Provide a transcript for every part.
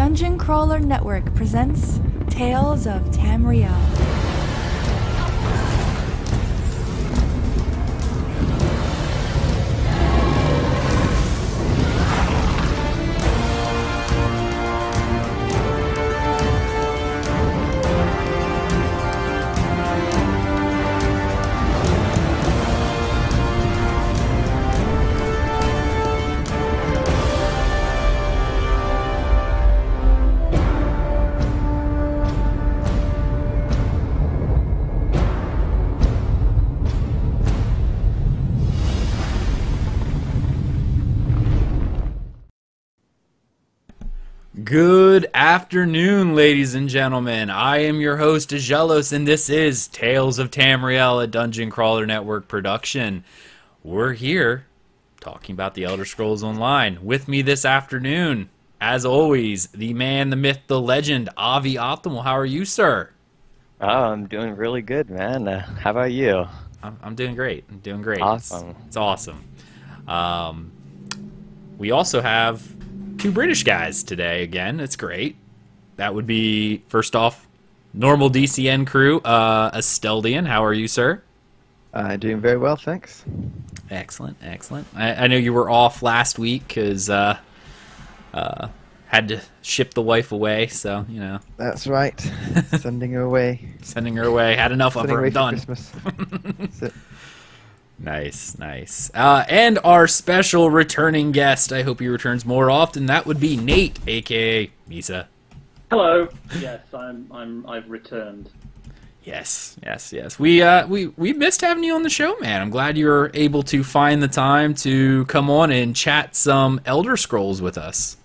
Dungeon Crawler Network presents Tales of Tamriel. Good afternoon, ladies and gentlemen. I am your host, Aggelos, and this is Tales of Tamriel, a Dungeon Crawler Network production. We're here talking about the Elder Scrolls Online. With me this afternoon, as always, the man, the myth, the legend, Avi Optimal. How are you, sir? Oh, I'm doing really good, man. How about you? I'm doing great. I'm doing great. Awesome. It's awesome. We also have two British guys today again. It's great. That would be, first off, normal DCN crew, Asteldian. How are you, sir? Doing very well, thanks. Excellent, excellent. I know you were off last week because had to ship the wife away, so, you know. That's right. Sending her away. Sending her away. Had enough of her. Done. Christmas. That's it. Nice, nice. And our special returning guest, I hope he returns more often, that would be Nate, aka Misa. Hello. Yes, I've returned. Yes, yes, yes. We missed having you on the show, man. I'm glad you were able to find the time to come on and chat some Elder Scrolls with us.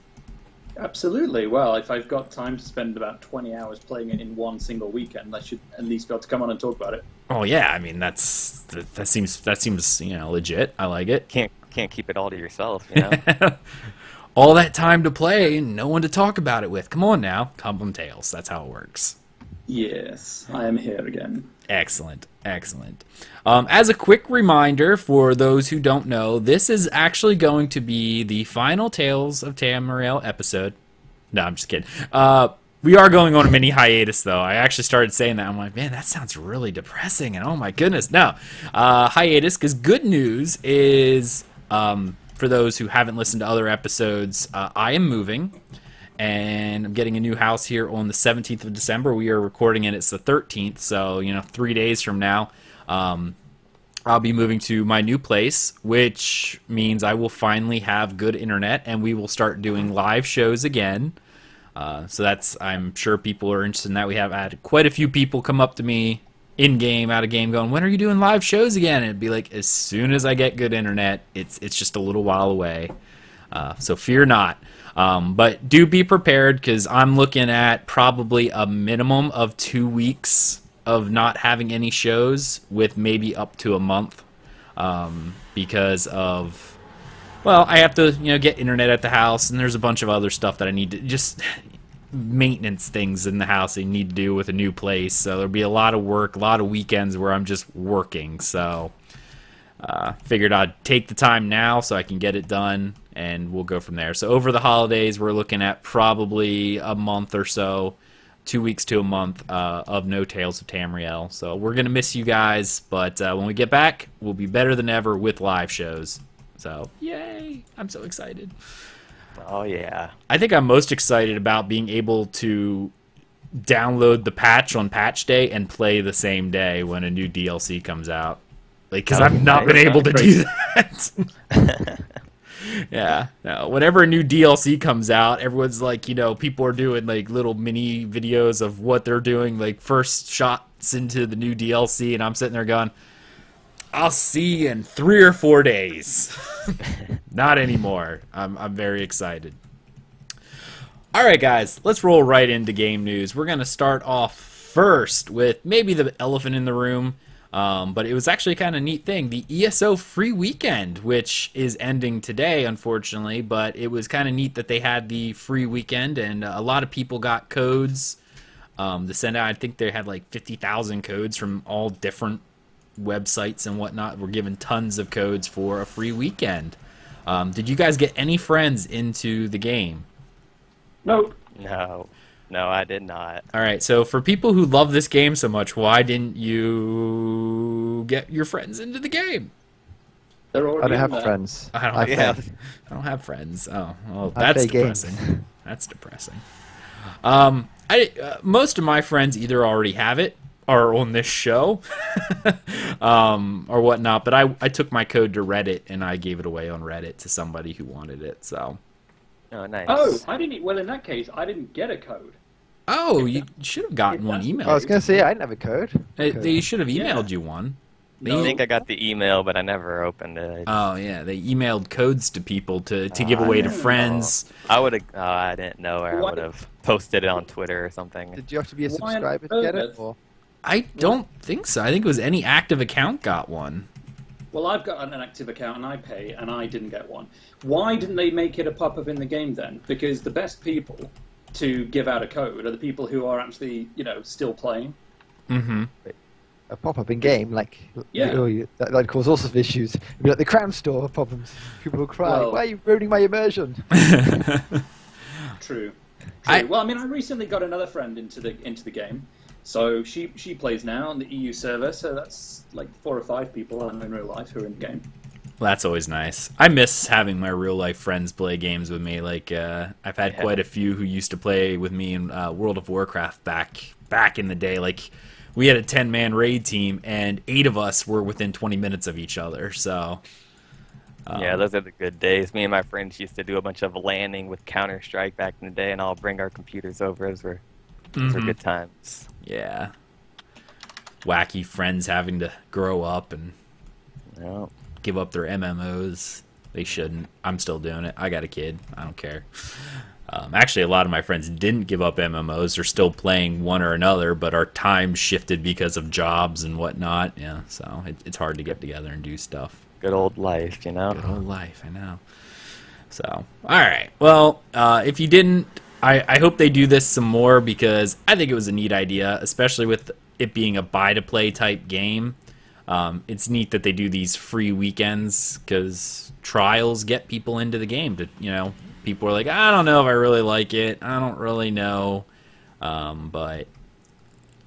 Absolutely. Well, if I've got time to spend about 20 hours playing it in one single weekend, I should at least be able to come on and talk about it. Oh yeah, I mean that seems legit. I like it. Can't keep it all to yourself, you know. All that time to play, no one to talk about it with. Come on now, Cumberland Tales. That's how it works. Yes, I am here again. Excellent, excellent. As a quick reminder for those who don't know, this is actually going to be the final Tales of Tamriel episode. No, I'm just kidding. We are going on a mini hiatus, though. I actually started saying that. I'm like, man, that sounds really depressing, and oh my goodness. No, hiatus, because good news is, for those who haven't listened to other episodes, I am moving, and I'm getting a new house here on the 17th of December. We are recording it. It's the 13th, so, 3 days from now, I'll be moving to my new place, which means I will finally have good internet, and we will start doing live shows again. So I'm sure people are interested in that. We have had quite a few people come up to me in-game, out-of-game, going, when are you doing live shows again? And it'd be like, as soon as I get good internet. It's just a little while away. So fear not. But do be prepared, because I'm looking at probably a minimum of 2 weeks of not having any shows, with maybe up to a month, because of, well, I have to, get internet at the house, and there's a bunch of other stuff that I need to, just maintenance things in the house I need to do with a new place. So there'll be a lot of work, a lot of weekends where I'm just working. So figured I'd take the time now so I can get it done, and we'll go from there. So over the holidays, we're looking at probably a month or so, 2 weeks to a month of no Tales of Tamriel. So we're going to miss you guys, but when we get back, we'll be better than ever with live shows. So, yay! I'm so excited. Oh, yeah. I think I'm most excited about being able to download the patch on patch day and play the same day when a new DLC comes out. Because I've not been able to do that. Yeah. No, whenever a new DLC comes out, everyone's like, people are doing like little mini videos of what they're doing, like first shots into the new DLC, and I'm sitting there going, I'll see you in 3 or 4 days. Not anymore. I'm very excited. All right, guys, let's roll right into game news. We're going to start off first with maybe the elephant in the room, but it was actually a kind of neat thing. The ESO Free Weekend, which is ending today, unfortunately, but it was kind of neat that they had the free weekend, and a lot of people got codes to send out. I think they had like 50,000 codes from all different websites and whatnot. We're given tons of codes for a free weekend. Did you guys get any friends into the game? Nope. No, I did not. All right, so for people who love this game so much, why didn't you get your friends into the game? They're I already don't in have there. friends. I don't I have play. I don't have friends. Oh, well, I that's play games. depressing. That's depressing. Most of my friends either already have it or on this show, or whatnot. But I took my code to Reddit and I gave it away on Reddit to somebody who wanted it. So. Oh, nice. Oh, I didn't. Well, in that case, I didn't get a code. Oh, you should have gotten one That's the emailed. I was going to say, I didn't have a code. They should have Yeah. emailed you one. I think I got the email, but I never opened it. Oh yeah, they emailed codes to people to give away to no. friends. I would have. I didn't know. Or I What? would have posted it on Twitter or something. Did you have to be a Why on subscriber to get it? earth? Or? I don't think so. I think it was any active account got one. Well, I've got an active account and I pay, and I didn't get one. Why didn't they make it a pop-up in the game then? Because the best people to give out a code are the people who are actually, still playing. Mm-hmm. A pop-up in game, like, Yeah. that'd cause all sorts of issues. It'd be like the Crown Store problems. People will cry, Well- why are you ruining my immersion? True. I- Well, I mean, I recently got another friend into the game, so she plays now on the EU server. So that's like 4 or 5 people I know in real life who are in the game. That's always nice. I miss having my real life friends play games with me. Like I've had quite a few who used to play with me in World of Warcraft back in the day. Like we had a 10-man raid team, and 8 of us were within 20 minutes of each other. So Yeah, those are the good days. Me and my friends used to do a bunch of landing with Counter-Strike back in the day, and I'll bring our computers over. Those were good times. yeah, wacky friends having to grow up and Yeah. give up their MMOs. They shouldn't. I'm still doing it. I got a kid. I don't care. Actually, a lot of my friends didn't give up MMOs. They're still playing one or another, but our time shifted because of jobs and whatnot. Yeah, so it's hard to get together and do stuff. Good old life, Good old life, I know. So, all right. Well, if you didn't, I hope they do this some more because I think it was a neat idea, especially with it being a buy-to-play type game. It's neat that they do these free weekends because trials get people into the game. People are like, I don't know if I really like it. I don't really know, but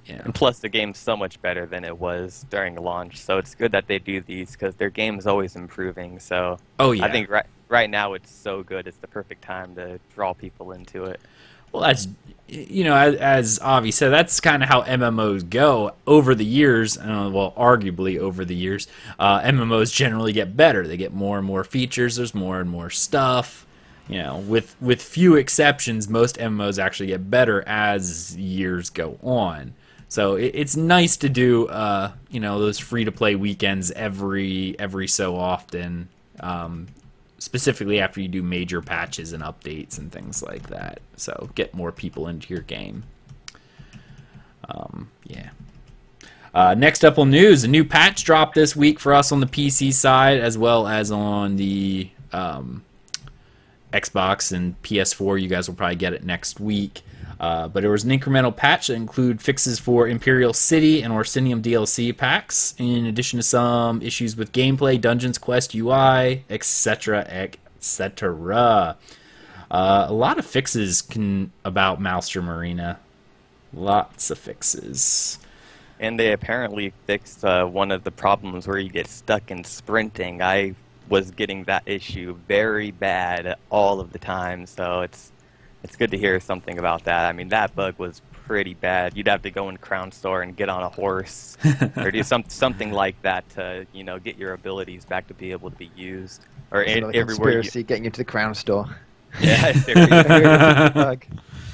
And plus, the game's so much better than it was during launch, so it's good that they do these because their game is always improving. So Oh, yeah. I think right now it's so good. It's the perfect time to draw people into it. Well, that's, as Avi said, that's kind of how MMOs go over the years. Arguably over the years, MMOs generally get better. They get more and more features. There's more and more stuff. With few exceptions, most MMOs actually get better as years go on. So it's nice to do, those free-to-play weekends every so often. Specifically after you do major patches and updates and things like that. So get more people into your game. Next up on news, a new patch dropped this week for us on the PC side as well as on the Xbox and PS4. You guys will probably get it next week. But there was an incremental patch that include fixes for Imperial City and Orsinium DLC packs, in addition to some issues with gameplay, dungeons, quest UI, etc., etc. A lot of fixes about Maelstrom Arena. Lots of fixes. And they apparently fixed one of the problems where you get stuck in sprinting. I was getting that issue very bad all of the time, so it's good to hear something about that. I mean, that bug was pretty bad. You'd have to go in Crown Store and get on a horse or do something like that to, get your abilities back to be able to be used. Or It's another everywhere conspiracy getting you to the Crown Store. Yeah, it's Bug.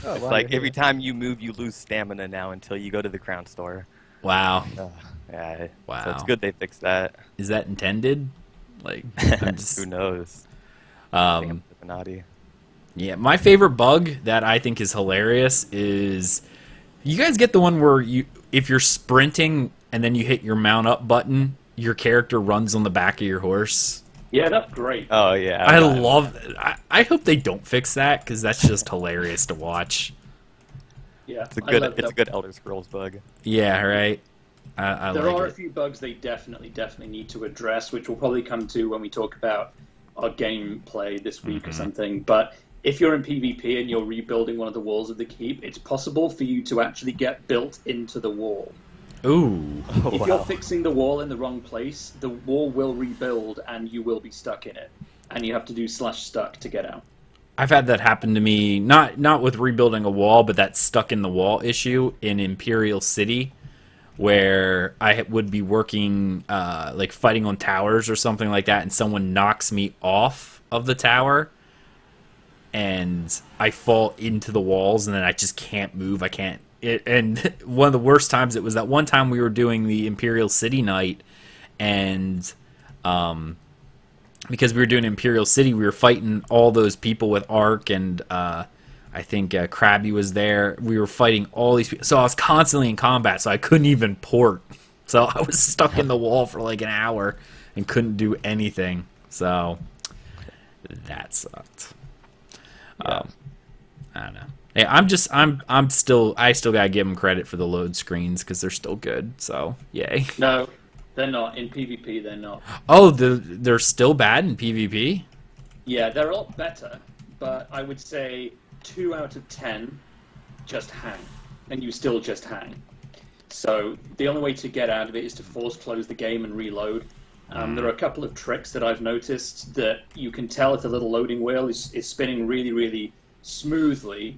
Oh, it's wow, like you're every here. time you move, you lose stamina now until you go to the Crown Store. Wow. Yeah. Wow. So it's good they fixed that. Is that intended? Like, I'm just, Who knows? I think I'm Illuminati. Yeah, my favorite bug that I think is hilarious is, you guys get the one where if you're sprinting and then you hit your mount up button, your character runs on the back of your horse. Yeah, that's great. Oh yeah. I love. I hope they don't fix that because that's just hilarious to watch. Yeah, It's a I good. love It's a that. good Elder Scrolls bug. Yeah, right. I There like are it. a few bugs they definitely need to address, which we'll probably come to when we talk about our gameplay this week or something. But if you're in PvP and you're rebuilding one of the walls of the keep, it's possible for you to actually get built into the wall. Ooh. Oh, If wow. you're fixing the wall in the wrong place, the wall will rebuild and you will be stuck in it. And you have to do /stuck to get out. I've had that happen to me, not with rebuilding a wall, but that stuck in the wall issue in Imperial City, where I would be working, like fighting on towers or something like that, and someone knocks me off of the tower, and I fall into the walls, and then I just can't move. I can't. And one of the worst times, it was that one time we were doing the Imperial City night, and because we were doing Imperial City, we were fighting all those people with Ark, and I think Krabby was there. We were fighting all these people. So I was constantly in combat, so I couldn't even port. So I was stuck in the wall for like an hour and couldn't do anything. So that sucked. Yeah. I don't know. Yeah, I still gotta give them credit for the load screens because they're still good. So yay. No, they're not. In PvP, they're not. Oh, they're still bad in PvP? Yeah, they're a lot better, but I would say 2 out of 10 just hang, and you still just hang. So the only way to get out of it is to force close the game and reload. There are a couple of tricks that I've noticed that you can tell if the little loading wheel is spinning really, really smoothly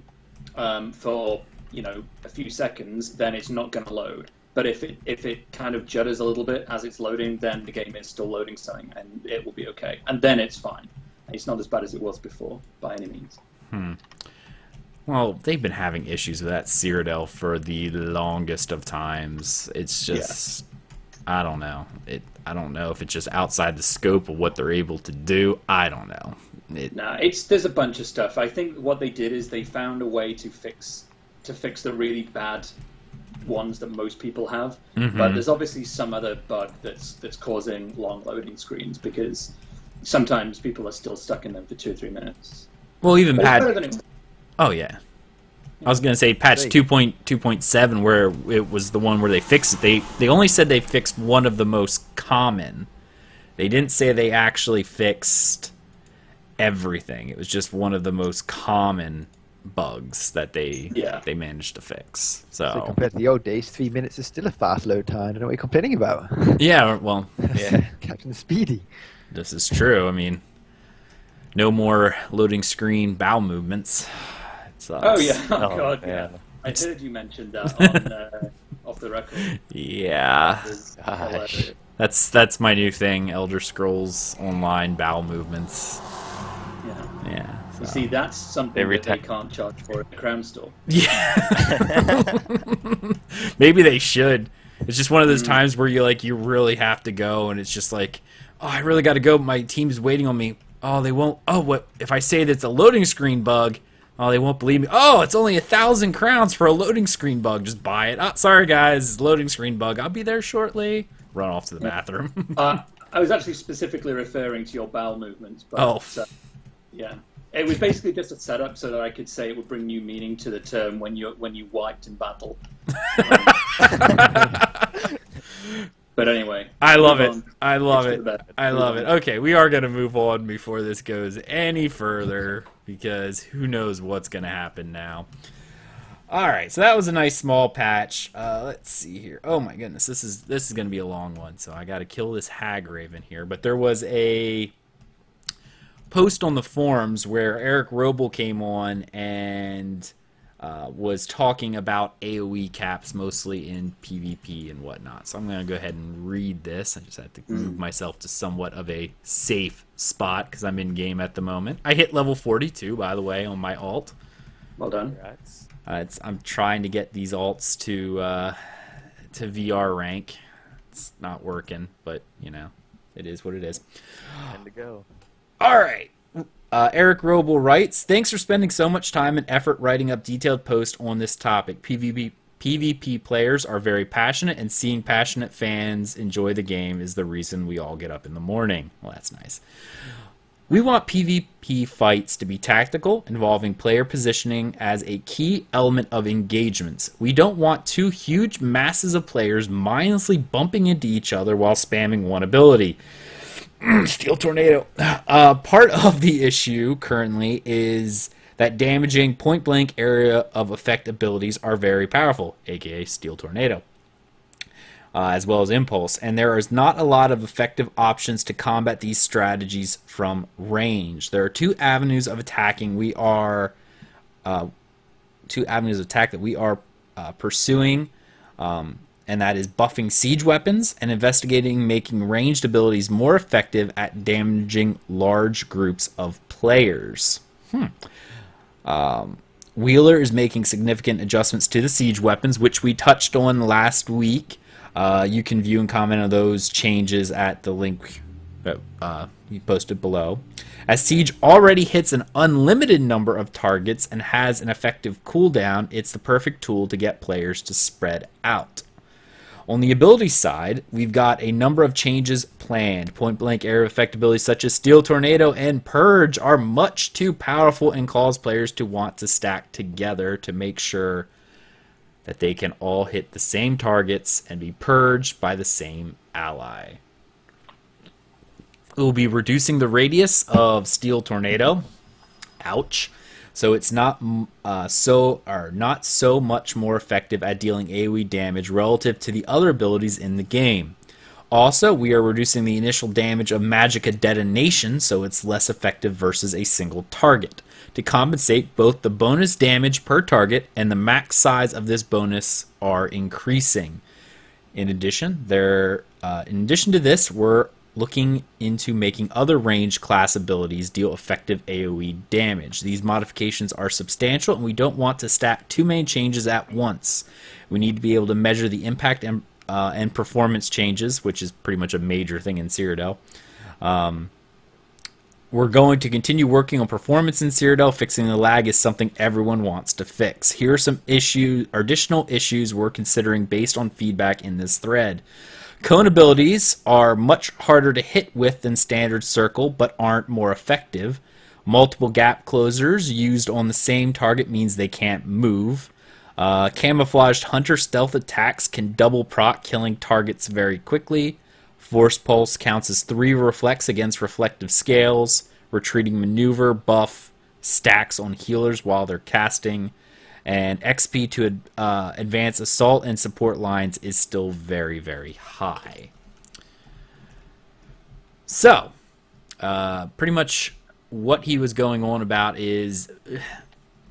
for a few seconds, then it's not going to load. But if it kind of judders a little bit as it's loading, then the game is still loading something, and it will be okay. And then it's fine. It's not as bad as it was before, by any means. Well, they've been having issues with that Cyrodiil for the longest of times. It's just, I don't know. I don't know if it's just outside the scope of what they're able to do. I don't know. There's a bunch of stuff. I think what they did is they found a way to fix the really bad ones that most people have. But there's obviously some other bug that's causing long loading screens because sometimes people are still stuck in them for 2 or 3 minutes. Well, even But it's better than it. Oh yeah, I was gonna say patch 2.2.7 where it was the one where they fixed it. They only said they fixed one of the most common. They didn't say they actually fixed everything. It was just one of the most common bugs that they managed to fix. So compared to the old days, 3 minutes is still a fast load time. I don't know what you're complaining about. yeah, well, yeah, Captain Speedy. this is true. I mean, no more loading screen bowel movements. It sucks. Oh yeah, Oh, God, yeah. yeah. I heard you mention that on off the record. Yeah. It was Gosh. hilarious. That's my new thing, Elder Scrolls Online bowel movements. Yeah. Yeah. You see, that's something Every that they time- can't charge for at the Crown Store. Yeah. Maybe they should. It's just one of those times where you really have to go, and it's just like, oh, I really got to go. My team's waiting on me. Oh, they won't. Oh, what if I say that it's a loading screen bug? Oh, they won't believe me. Oh, it's only 1,000 crowns for a loading screen bug. Just buy it. Oh, sorry guys, loading screen bug. I'll be there shortly. Run off to the bathroom. I was actually specifically referring to your bowel movements. But, Oh. yeah. It was basically just a setup so that I could say it would bring new meaning to the term when you wiped in battle. But anyway. I love move it. on. I love It's it. for the best. I Move love on. it. Okay, we are going to move on before this goes any further because who knows what's going to happen now. All right, so that was a nice small patch. Let's see here. Oh my goodness, this is going to be a long one, so I got to kill this hag raven here. But there was a post on the forums where Eric Wrobel came on and was talking about AoE caps, mostly in PvP and whatnot. So I'm going to go ahead and read this. I just have to move myself to somewhat of a safe spot because I'm in game at the moment. I hit level 42, by the way, on my alt. Well done. Congrats. I'm trying to get these alts to VR rank. It's not working, but it is what it is. Time to go. All right. Eric Wrobel writes, thanks for spending so much time and effort writing up detailed posts on this topic. PvP players are very passionate, and seeing passionate fans enjoy the game is the reason we all get up in the morning. Well, that's nice. We want PvP fights to be tactical, involving player positioning as a key element of engagements. We don't want two huge masses of players mindlessly bumping into each other while spamming one ability. Steel Tornado. Part of the issue currently is that damaging point-blank area of effect abilities are very powerful, aka Steel Tornado, as well as Impulse, and there is not a lot of effective options to combat these strategies from range. There are two avenues of attack that we are pursuing, and that is buffing siege weapons and investigating making ranged abilities more effective at damaging large groups of players. Wheeler is making significant adjustments to the siege weapons, which we touched on last week. You can view and comment on those changes at the link that we posted below. As Siege already hits an unlimited number of targets and has an effective cooldown, it's the perfect tool to get players to spread out. On the ability side, we've got a number of changes planned. Point-blank area effect abilities such as Steel Tornado and Purge are much too powerful and cause players to want to stack together to make sure that they can all hit the same targets and be purged by the same ally. It will be reducing the radius of Steel Tornado. Ouch. So it's not so much more effective at dealing AoE damage relative to the other abilities in the game. Also, we are reducing the initial damage of Magicka Detonation, so it's less effective versus a single target. To compensate, both the bonus damage per target and the max size of this bonus are increasing. In addition to this, we're looking into making other ranged class abilities deal effective AoE damage. These modifications are substantial, and we don't want to stack too many changes at once. We need to be able to measure the impact and performance changes, which is pretty much a major thing in Cyrodiil. We're going to continue working on performance in Cyrodiil. Fixing the lag is something everyone wants to fix. Here are some additional issues we're considering based on feedback in this thread. Cone abilities are much harder to hit with than standard circle, but aren't more effective. Multiple gap closers used on the same target means they can't move. Camouflaged hunter stealth attacks can double proc, killing targets very quickly. Force Pulse counts as 3 reflects against reflective scales. Retreating maneuver buff stacks on healers while they're casting. And XP to advance assault and support lines is still very, very high. So, pretty much what he was going on about is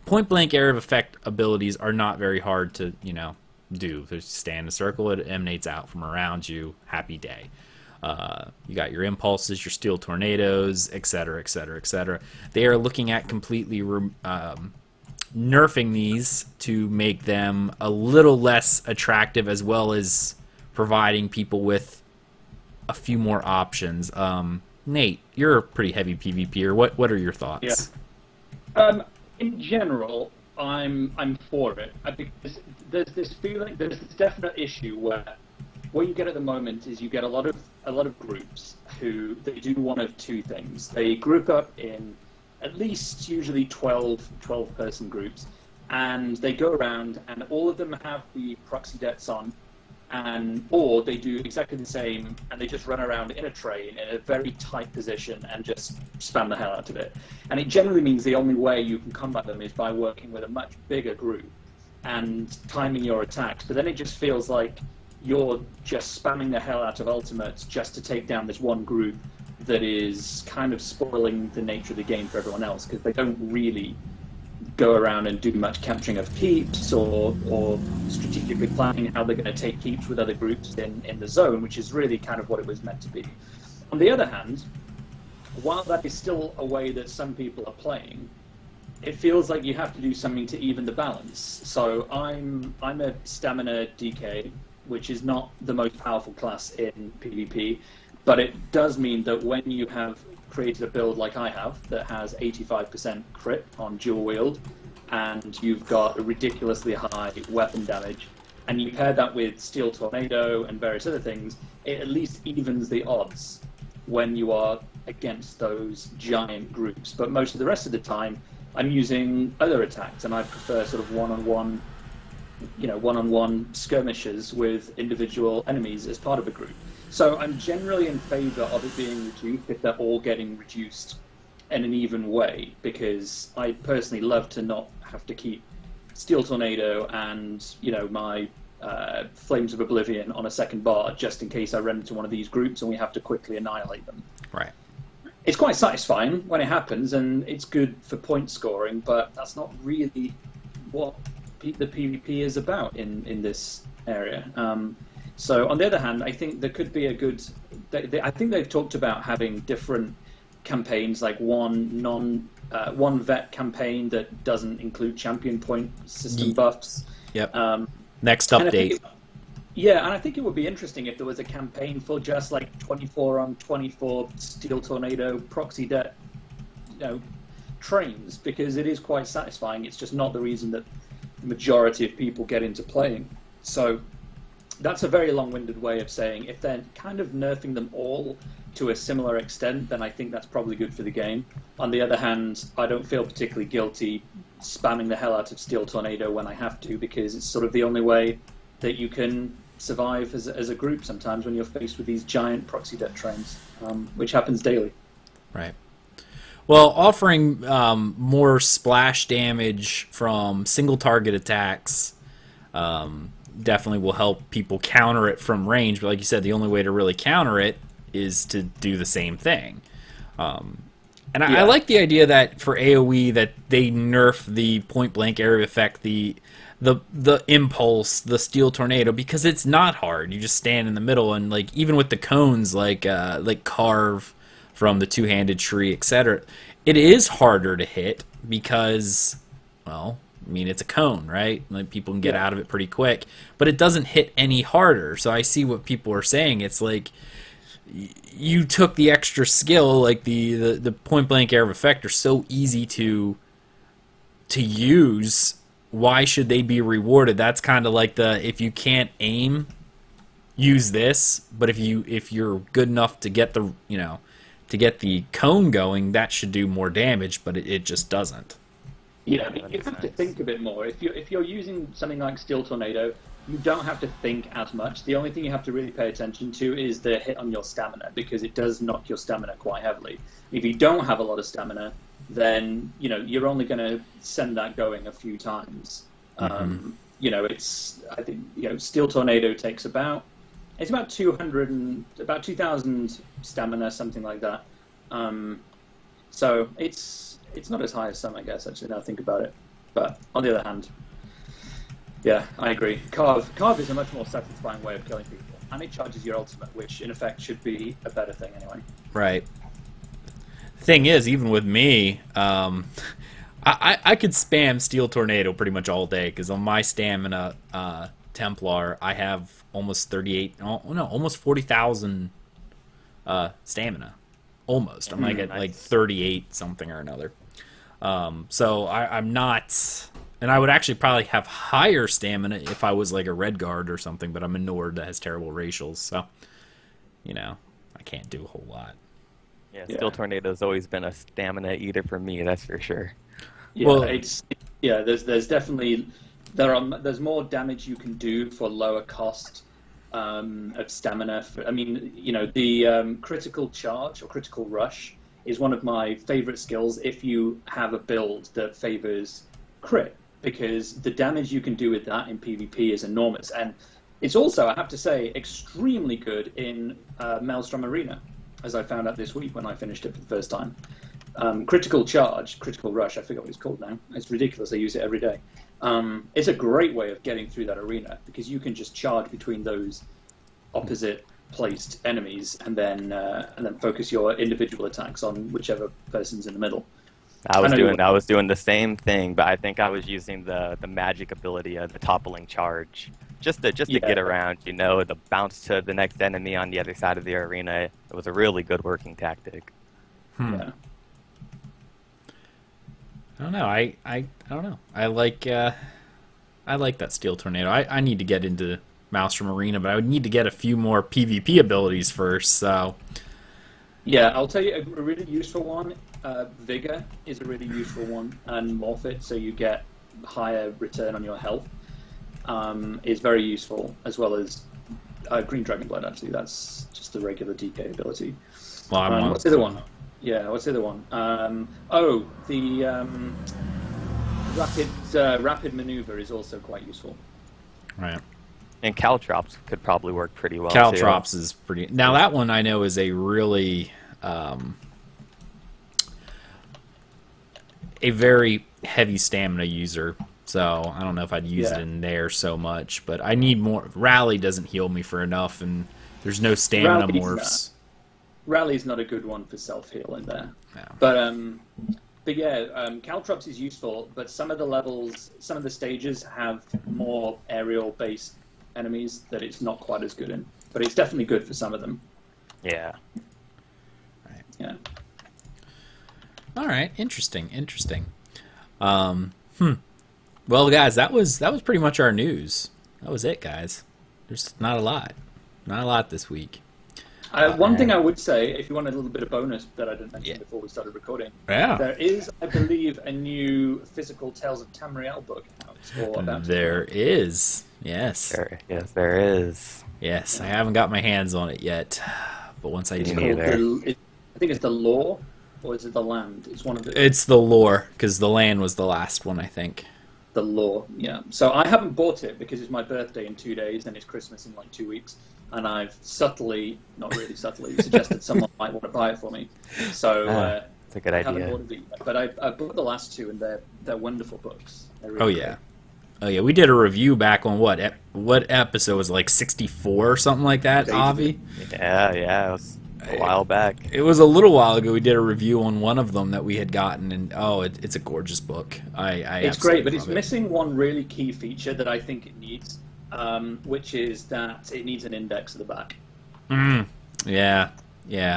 point-blank area of effect abilities are not very hard to, do. Just stay in a circle, it emanates out from around you, happy day. You got your impulses, your steel tornadoes, etc., etc., etc. They are looking at completely nerfing these to make them a little less attractive, as well as providing people with a few more options. Nate, you're a pretty heavy PvPer. What are your thoughts? Yeah. In general, I'm for it. Because there's this feeling, there's this definite issue where what you get at the moment is you get a lot of groups who they do one of two things. They group up in at least usually 12 person groups, and they go around and all of them have the proxy debts on, or they do exactly the same and they just run around in a train in a very tight position and just spam the hell out of it. And it generally means the only way you can combat them is by working with a much bigger group and timing your attacks. But then it just feels like you're just spamming the hell out of ultimates just to take down this one group that is kind of spoiling the nature of the game for everyone else, because they don't really go around and do much capturing of keeps or strategically planning how they're going to take keeps with other groups in the zone, which is really kind of what it was meant to be. On the other hand, while that is still a way that some people are playing, it feels like you have to do something to even the balance. So I'm a stamina DK, which is not the most powerful class in PvP, but it does mean that when you have created a build like I have that has 85% crit on dual wield, and you've got a ridiculously high weapon damage, and you pair that with Steel Tornado and various other things, it at least evens the odds when you are against those giant groups. But most of the rest of the time, I'm using other attacks, and I prefer sort of one-on-one one-on-one skirmishes with individual enemies as part of a group. So I'm generally in favour of it being reduced if they're all getting reduced in an even way, because I personally love to not have to keep Steel Tornado and my Flames of Oblivion on a second bar just in case I run into one of these groups and we have to quickly annihilate them. Right. It's quite satisfying when it happens, and it's good for point scoring, but that's not really what the PvP is about in this area. So on the other hand, I think there could be a good... I think they've talked about having different campaigns, like one vet campaign that doesn't include champion point system buffs. Yep. Next update. And I think it would be interesting if there was a campaign for just like 24 on 24 Steel Tornado proxy debt, trains, because it is quite satisfying. It's just not the reason that the majority of people get into playing. So that's a very long-winded way of saying if they're kind of nerfing them all to a similar extent, then I think that's probably good for the game. On the other hand, I don't feel particularly guilty spamming the hell out of Steel Tornado when I have to, because it's sort of the only way that you can survive as a group sometimes when you're faced with these giant proxy debt trains, which happens daily. Right. Well, offering more splash damage from single target attacks definitely will help people counter it from range, but like you said, the only way to really counter it is to do the same thing. I like the idea that for AoE that they nerf the point blank area effect, the impulse, the Steel Tornado, because it's not hard. You just stand in the middle, and like even with the cones, like Carve from the two-handed tree, etc., it is harder to hit because, well, I mean, it's a cone, right? Like people can get out of it pretty quick, but it doesn't hit any harder. So I see what people are saying. It's like you took the extra skill, like the point blank area of effect are so easy to use. Why should they be rewarded? That's kind of like if you can't aim, use this. But if you're good enough to get the cone going, that should do more damage. But it just doesn't. Yeah, you have to think a bit more. If you're using something like Steel Tornado, you don't have to think as much. The only thing you have to really pay attention to is the hit on your stamina, because it does knock your stamina quite heavily. If you don't have a lot of stamina, then you're only going to send that going a few times. I think Steel Tornado takes about 2,000 stamina, something like that. So it's not as high as some, I guess, actually, now I think about it. But on the other hand, yeah, I agree. Carve is a much more satisfying way of killing people, and it charges your ultimate, which in effect should be a better thing anyway. Right. Thing is, even with me, I could spam Steel Tornado pretty much all day, because on my stamina Templar, I have almost 40,000 stamina. Almost. I'm like 38 something or another. So I'm not... And I would actually probably have higher stamina if I was like a Red Guard or something, but I'm a Nord that has terrible racials, so, I can't do a whole lot. Yeah, Steel Tornado's always been a stamina eater for me, that's for sure. Yeah, well, there's definitely... There's more damage you can do for lower cost of stamina. The critical charge or critical rush is one of my favorite skills if you have a build that favors crit, because the damage you can do with that in PvP is enormous, and it's also, I have to say, extremely good in Maelstrom Arena, as I found out this week when I finished it for the first time. Critical charge, critical rush, I forget what it's called now. It's ridiculous, I use it every day. It's a great way of getting through that arena, because you can just charge between those opposite placed enemies and then focus your individual attacks on whichever person's in the middle. I was doing the same thing, but I think I was using the magic ability of the toppling charge, just to get around, the bounce to the next enemy on the other side of the arena. It was a really good working tactic. Yeah. I don't know. I don't know. I like that Steel Tornado. I need to get into Maelstrom Arena, but I would need to get a few more PvP abilities first. So. Yeah, I'll tell you a really useful one. Vigor is a really useful one, and Morph it so you get higher return on your health. is very useful, as well as Green Dragon Blood. Actually, that's just a regular DK ability. Well, what's the other one? Yeah, what's the other one? The rapid maneuver is also quite useful. Right. And Caltrops could probably work pretty well. Caltrops is pretty. Now that one I know is a really a very heavy stamina user. So I don't know if I'd use it in there so much, but I need more. Rally doesn't heal me for enough, and there's no stamina morphs. Rally's not a good one for self-heal in there. No. But yeah, Caltrops is useful, but some of the levels, some of the stages have more aerial-based enemies that it's not quite as good in. But it's definitely good for some of them. Yeah. Right. Yeah. All right. Interesting. Well, guys, that was pretty much our news. That was it, guys. There's not a lot this week. One thing I would say, if you want a little bit of bonus that I didn't mention before we started recording, there is, I believe, a new physical Tales of Tamriel book out. Or about there is, yes. Yes, there is. Yes, I haven't got my hands on it yet, but once I do, I think it's the Lore, or is it the Land? It's one of the. It's the Lore, because the Land was the last one, I think. The Lore, yeah. So I haven't bought it because it's my birthday in 2 days and it's Christmas in like 2 weeks. And I've subtly, not really subtly, suggested someone might want to buy it for me. So that's a good idea. I haven't ordered it yet, but I bought the last two, and they're wonderful books. Really great. Oh yeah, we did a review back on what episode was it, like 64 or something like that, Avi? Yeah, it was a while back. It was a little while ago. We did a review on one of them that we had gotten, and it's a gorgeous book. It's great, but it's missing one really key feature that I think it needs. Which is that it needs an index at the back. Yeah.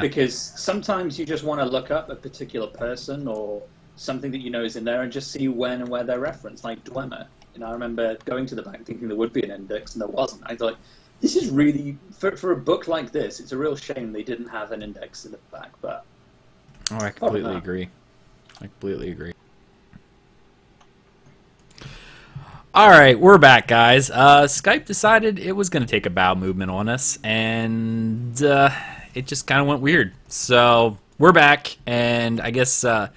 Because sometimes you just want to look up a particular person or something that you know is in there and just see when and where they're referenced, like Dwemer. I remember going to the back thinking there would be an index, and there wasn't. I thought, this is really, for a book like this, it's a real shame they didn't have an index in the back. But I completely agree. All right, we're back, guys. Skype decided it was going to take a bowel movement on us, and it just kind of went weird. So we're back, and I guess I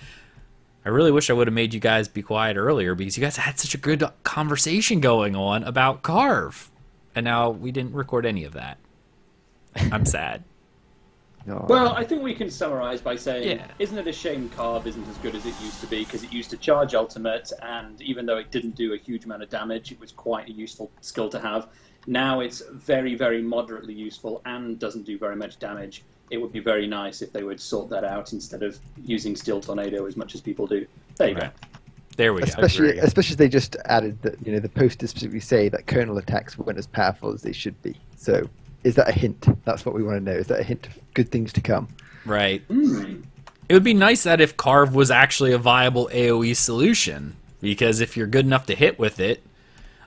really wish I would have made you guys be quiet earlier because you guys had such a good conversation going on about Carve, and now we didn't record any of that. I'm sad. Well, I think we can summarize by saying, isn't it a shame Carve isn't as good as it used to be? Because it used to charge ultimate, and even though it didn't do a huge amount of damage, it was quite a useful skill to have. Now it's very, very moderately useful and doesn't do very much damage. It would be very nice if they would sort that out instead of using Steel Tornado as much as people do. There you go. There we go. Especially as they just added that, the posters specifically say that kernel attacks weren't as powerful as they should be. So. Is that a hint? That's what we want to know. Is that a hint of good things to come? Right. It would be nice that if Carve was actually a viable AoE solution, because if you're good enough to hit with it,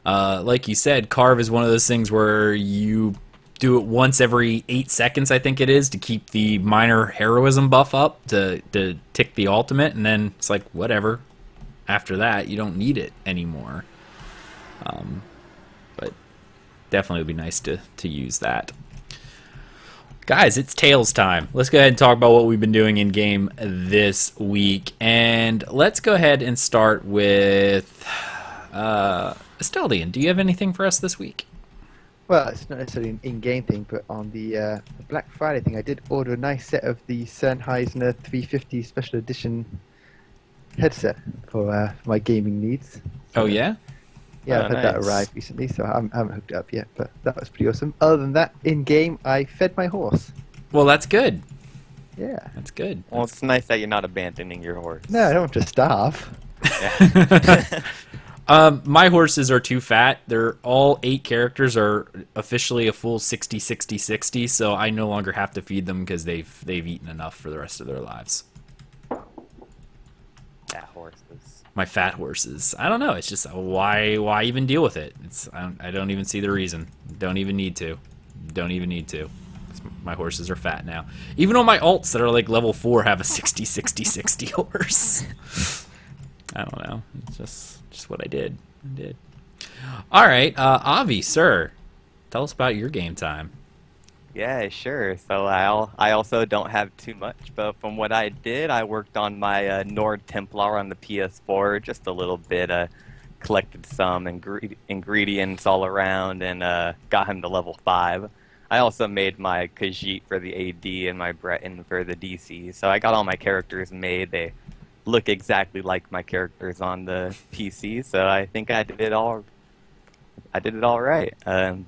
like you said, Carve is one of those things where you do it once every 8 seconds, I think it is, to keep the minor heroism buff up to tick the ultimate, and then it's like, whatever. After that, you don't need it anymore. But definitely would be nice to use that. Guys, it's Tales time. Let's go ahead and talk about what we've been doing in game this week. And let's go ahead and start with Asteldian. Do you have anything for us this week? Well, it's not necessarily an in-game thing, but on the Black Friday thing, I did order a nice set of the Sennheiser 350 Special Edition headset for my gaming needs. Oh, yeah? Yeah, I've had that arrive recently, so I haven't hooked it up yet, but that was pretty awesome. Other than that, in-game, I fed my horse. Well, that's good. Yeah. That's good. Well, it's nice that you're not abandoning your horse. No, I don't want to starve. My horses are too fat. They're all 8 characters are officially a full 60-60-60, so I no longer have to feed them because they've eaten enough for the rest of their lives. Fat horses. My fat horses. I don't know. It's just why even deal with it? I don't even see the reason. Don't even need to. My horses are fat now. Even on my alts that are like level 4 have a 60-60-60 horse. I don't know. It's just what I did. All right, Avi, sir, tell us about your game time. Yeah, sure. So I also don't have too much, but from what I did, I worked on my Nord Templar on the PS4 just a little bit. Collected some ingredients all around and got him to level 5. I also made my Khajiit for the AD and my Breton for the DC. So I got all my characters made. They look exactly like my characters on the PC. So I think I did it all. I did it all right.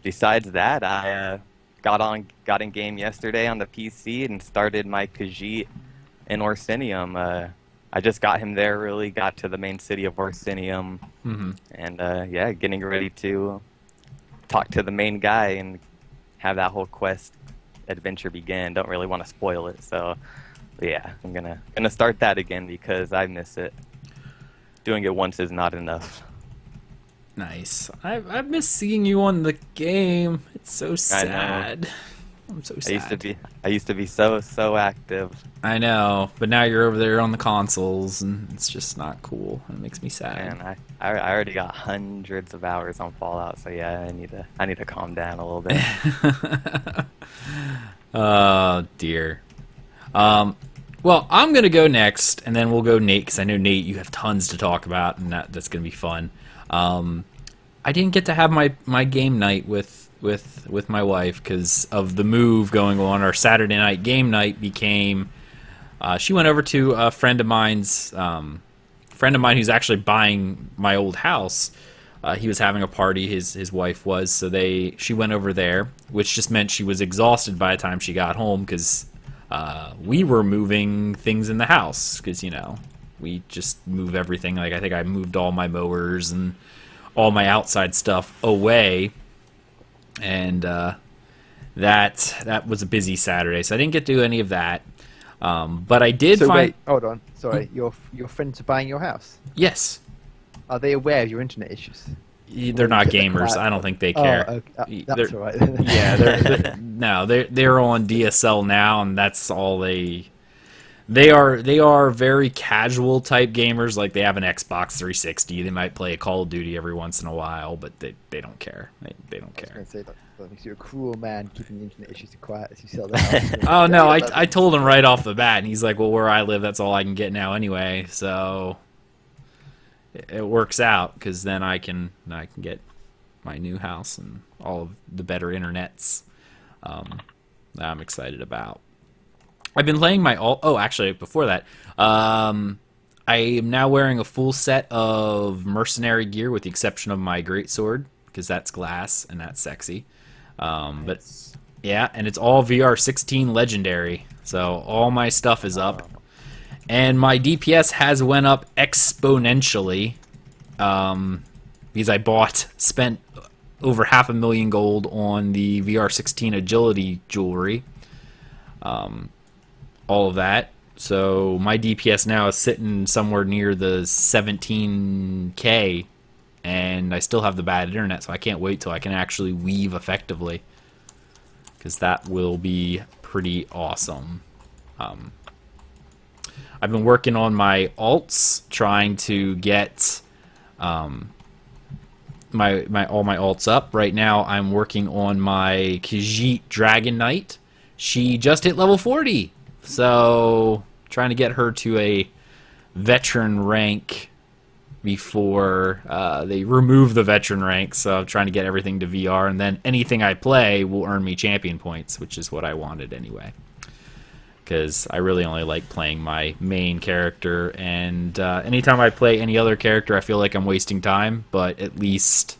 Besides that, I got in game yesterday on the PC and started my Khajiit in Orsinium. I just got him there. Really got to the main city of Orsinium, and yeah, getting ready to talk to the main guy and have that whole quest adventure begin. Don't really want to spoil it, so yeah, I'm gonna start that again because I miss it. Doing it once is not enough. Nice. I miss seeing you on the game. It's so sad. I'm so sad. I used to be so active. I know, but now you're over there on the consoles, and it's just not cool. It makes me sad. And I already got hundreds of hours on Fallout, so yeah, I need to calm down a little bit. Oh dear. Well, I'm gonna go next, and then we'll go Nate, because I know Nate, you have tons to talk about, and that's gonna be fun. I didn't get to have my game night with my wife because of the move going on. Our Saturday night game night became she went over to a friend of mine who's actually buying my old house. He was having a party, his wife was, so she went over there, which just meant she was exhausted by the time she got home because we were moving things in the house because, you know, we just move everything. Like, I think I moved all my mowers and all my outside stuff away, and that was a busy Saturday, so I didn't get to do any of that. But I did find... Wait, hold on. Sorry, your friends are buying your house? Yes. Are they aware of your internet issues? They're not gamers. I don't think they care. Oh, okay. That's all right. Yeah, they're on DSL now, and that's all they are very casual type gamers. Like, they have an Xbox 360. They might play a Call of Duty every once in a while, but they don't care. They don't care. I was going to say that makes you a cruel man, keeping the internet issues quiet as you sell the house. Oh no, I told him right off the bat, and he's like, "Well, where I live, that's all I can get now anyway." So it works out because then I can get my new house and all of the better internets that I'm excited about. I've been playing my actually, before that, I am now wearing a full set of mercenary gear with the exception of my greatsword, because that's glass and that's sexy. But yeah, and it's all VR 16 legendary, so all my stuff is up. And my DPS has went up exponentially because I spent over 500,000 gold on the VR 16 agility jewelry. All of that. So my DPS now is sitting somewhere near the 17k, and I still have the bad internet, so I can't wait till I can actually weave effectively, because that will be pretty awesome. I've been working on my alts, trying to get all my alts up. Right now I'm working on my Khajiit Dragon Knight. She just hit level 40. So, trying to get her to a veteran rank before they remove the veteran rank. So, I'm trying to get everything to VR, and then anything I play will earn me champion points, which is what I wanted anyway. Because I really only like playing my main character, and anytime I play any other character, I feel like I'm wasting time, but at least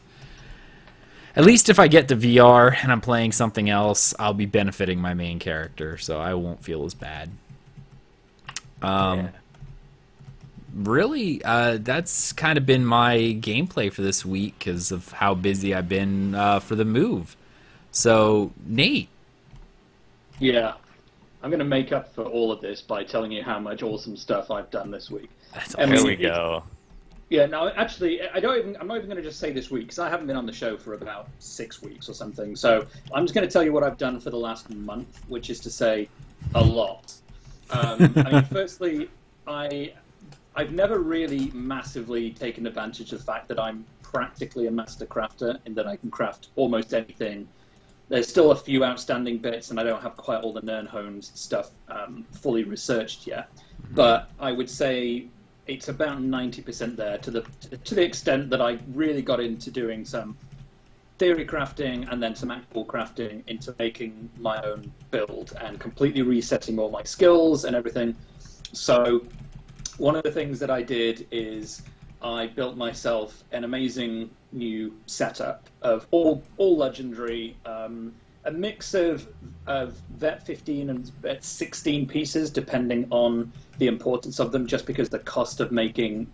if I get to VR and I'm playing something else, I'll be benefiting my main character, so I won't feel as bad. Really, that's kind of been my gameplay for this week because of how busy I've been for the move. So, Nate. Yeah, I'm going to make up for all of this by telling you how much awesome stuff I've done this week. That's I mean, Here we go. Yeah, no, actually, I'm not even going to just say this week, because I haven't been on the show for about 6 weeks or something. So I'm just going to tell you what I've done for the last month, which is to say a lot. I mean, firstly, I've never really massively taken advantage of the fact that I'm practically a master crafter in that I can craft almost anything. There's still a few outstanding bits, and I don't have quite all the Nernhones stuff fully researched yet. But I would say it's about 90% there, to the extent that I really got into doing some theory crafting and then some actual crafting into making my own build and completely resetting all my skills and everything. So one of the things that I did is I built myself an amazing new setup of all legendary, a mix of Vet 15 and Vet 16 pieces, depending on the importance of them, just because the cost of making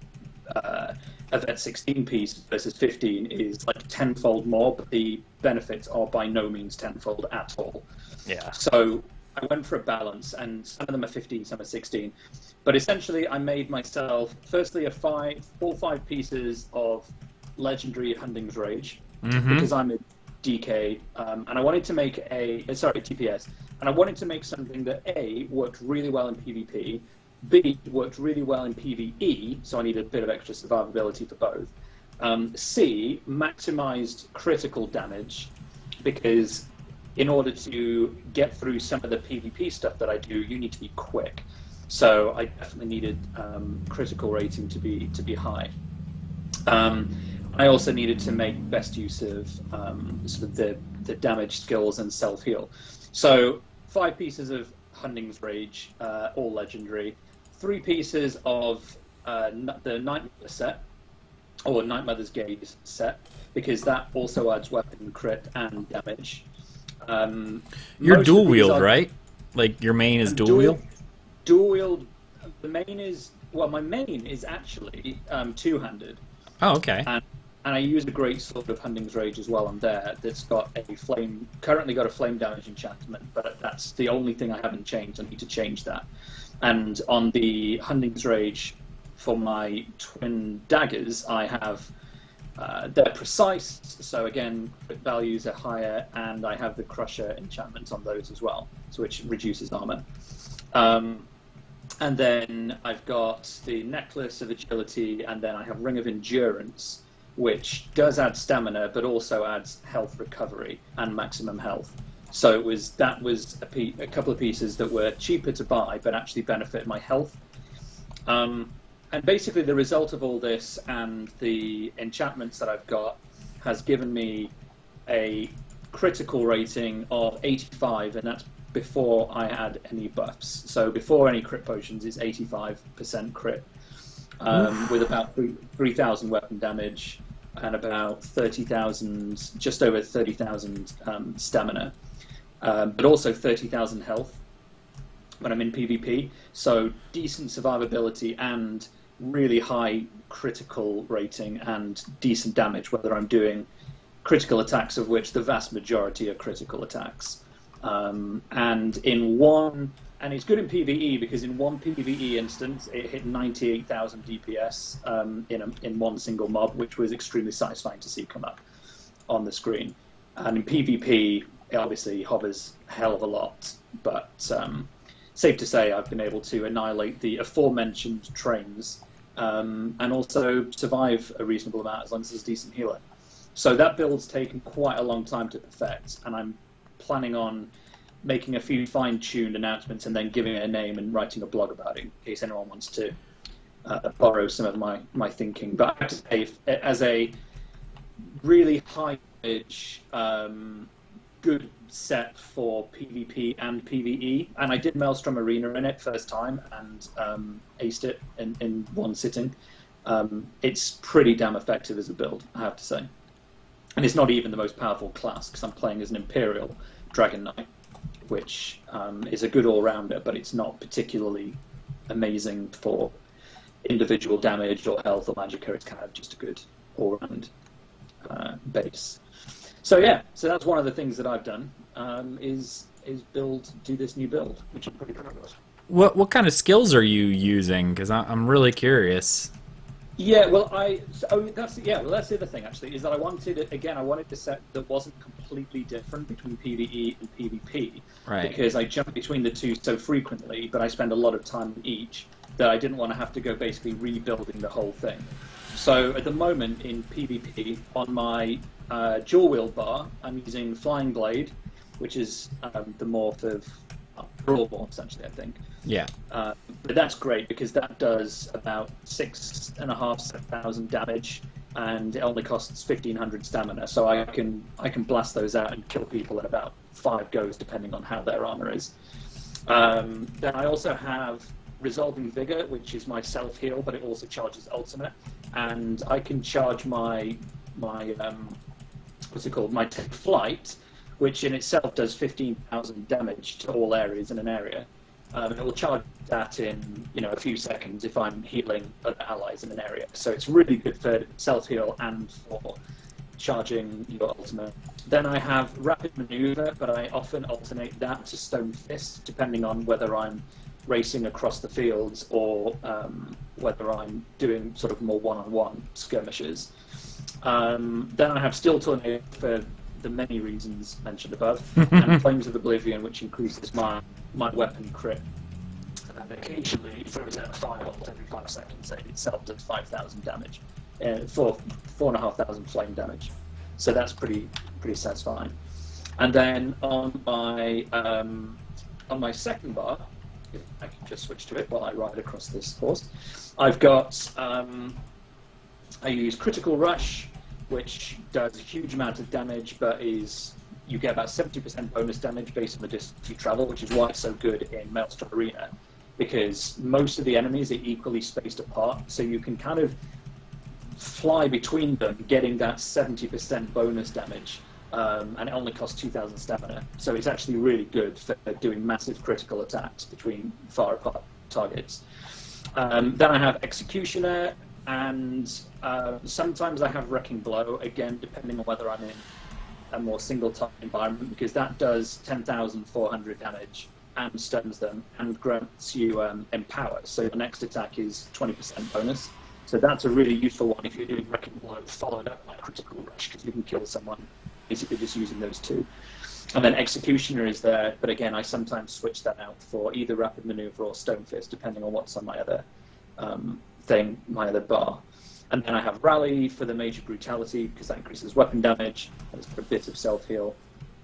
a Vet 16 piece versus 15 is like tenfold more, but the benefits are by no means tenfold at all. Yeah. So I went for a balance, and some of them are 15, some are 16. But essentially, I made myself, firstly, all five pieces of legendary Hunding's Rage, because I'm a DK, and I wanted to make TPS, and I wanted to make something that A, worked really well in PvP, B, worked really well in PvE, so I needed a bit of extra survivability for both, C, maximized critical damage, because in order to get through some of the PvP stuff that I do, you need to be quick. So I definitely needed critical rating to be high. I also needed to make best use of sort of the damage skills and self-heal. So 5 pieces of Hunding's Rage, all legendary. 3 pieces of the Night Mother set, or Night Mother's Gaze set, because that also adds weapon crit and damage. You're dual wield, right? Like your main is dual wield? Dual wield. The main is, well, my main is actually two-handed. Oh, okay. And I use a great sword of Hunding's Rage as well on there that's got currently got a flame damage enchantment, but that's the only thing I haven't changed. I need to change that. And on the Hunding's Rage for my twin daggers, I have they're precise, so again, crit values are higher, and I have the Crusher enchantment on those as well, so which reduces armor. And then I've got the Necklace of Agility, and then I have Ring of Endurance, which does add stamina, but also adds health recovery and maximum health. So that was a couple of pieces that were cheaper to buy, but actually benefit my health. And basically the result of all this and the enchantments that I've got has given me a critical rating of 85, and that's before I add any buffs. So before any crit potions, it's 85% crit, with about 3,000 weapon damage and about 30,000, just over 30,000 stamina, but also 30,000 health when I'm in PvP. So decent survivability and really high critical rating and decent damage, whether I'm doing critical attacks, of which the vast majority are critical attacks. And it's good in PvE because in one PvE instance it hit 98,000 DPS in one single mob, which was extremely satisfying to see come up on the screen. And in PvP, it obviously hovers a hell of a lot, but safe to say I've been able to annihilate the aforementioned trains, and also survive a reasonable amount as long as there's a decent healer. So that build's taken quite a long time to perfect, and I'm planning on making a few fine-tuned announcements and then giving it a name and writing a blog about it in case anyone wants to borrow some of my thinking. But I have to say, as a really high-damage, good set for PvP and PvE, and I did Maelstrom Arena in it first time and aced it in one sitting. It's pretty damn effective as a build, I have to say. And it's not even the most powerful class, because I'm playing as an Imperial Dragon Knight, which is a good all-rounder, but it's not particularly amazing for individual damage or health or magicka. It's kind of just a good all-round base. So yeah, so that's one of the things that I've done, is do this new build, which I'm pretty proud of. What kind of skills are you using? Because I'm really curious. Yeah, well, that's the other thing actually, is that I wanted a set that wasn't completely different between PvE and PvP, right? Because I jump between the two so frequently, but I spend a lot of time in each, that I didn't want to have to go basically rebuilding the whole thing. So at the moment in PvP, on my dual wield bar, I'm using Flying Blade, which is the morph of Brawl morphs, actually, I think. Yeah. But that's great because that does about 6,500 damage, and it only costs 1,500 stamina. So I can blast those out and kill people in about 5 goes, depending on how their armor is. Then I also have Resolving Vigor, which is my self-heal, but it also charges ultimate, and I can charge my what's it called? My Take Flight, which in itself does 15,000 damage to all areas in an area. It will charge that in a few seconds if I'm healing other allies in an area. So it's really good for self-heal and for charging your ultimate. Then I have Rapid Maneuver, but I often alternate that to Stone Fist, depending on whether I'm racing across the fields or whether I'm doing sort of more one-on-one skirmishes. Then I have Steel Tornado for the many reasons mentioned above, and Flames of Oblivion, which increases my weapon crit. And occasionally throws out a firebolt every 5 seconds. It itself does 5,000 damage, for 4,500 flame damage. So that's pretty satisfying. And then on my second bar, if I can just switch to it while I ride across this course, I've got I use Critical Rush, which does a huge amount of damage, but you get about 70% bonus damage based on the distance you travel, which is why it's so good in Maelstrom Arena, because most of the enemies are equally spaced apart, so you can kind of fly between them, getting that 70% bonus damage, and it only costs 2,000 stamina. So it's actually really good for doing massive critical attacks between far apart targets. Then I have Executioner, and sometimes I have Wrecking Blow, again, depending on whether I'm in a more single-target environment, because that does 10,400 damage and stuns them and grants you Empower. So your next attack is 20% bonus. So that's a really useful one if you're doing Wrecking Blow followed up by Critical Rush, because you can kill someone basically just using those two. And then Executioner is there, but again, I sometimes switch that out for either Rapid Maneuver or Stone Fist, depending on what's on my other my other bar. And then I have Rally for the Major Brutality, because that increases weapon damage, and it's for a bit of self-heal.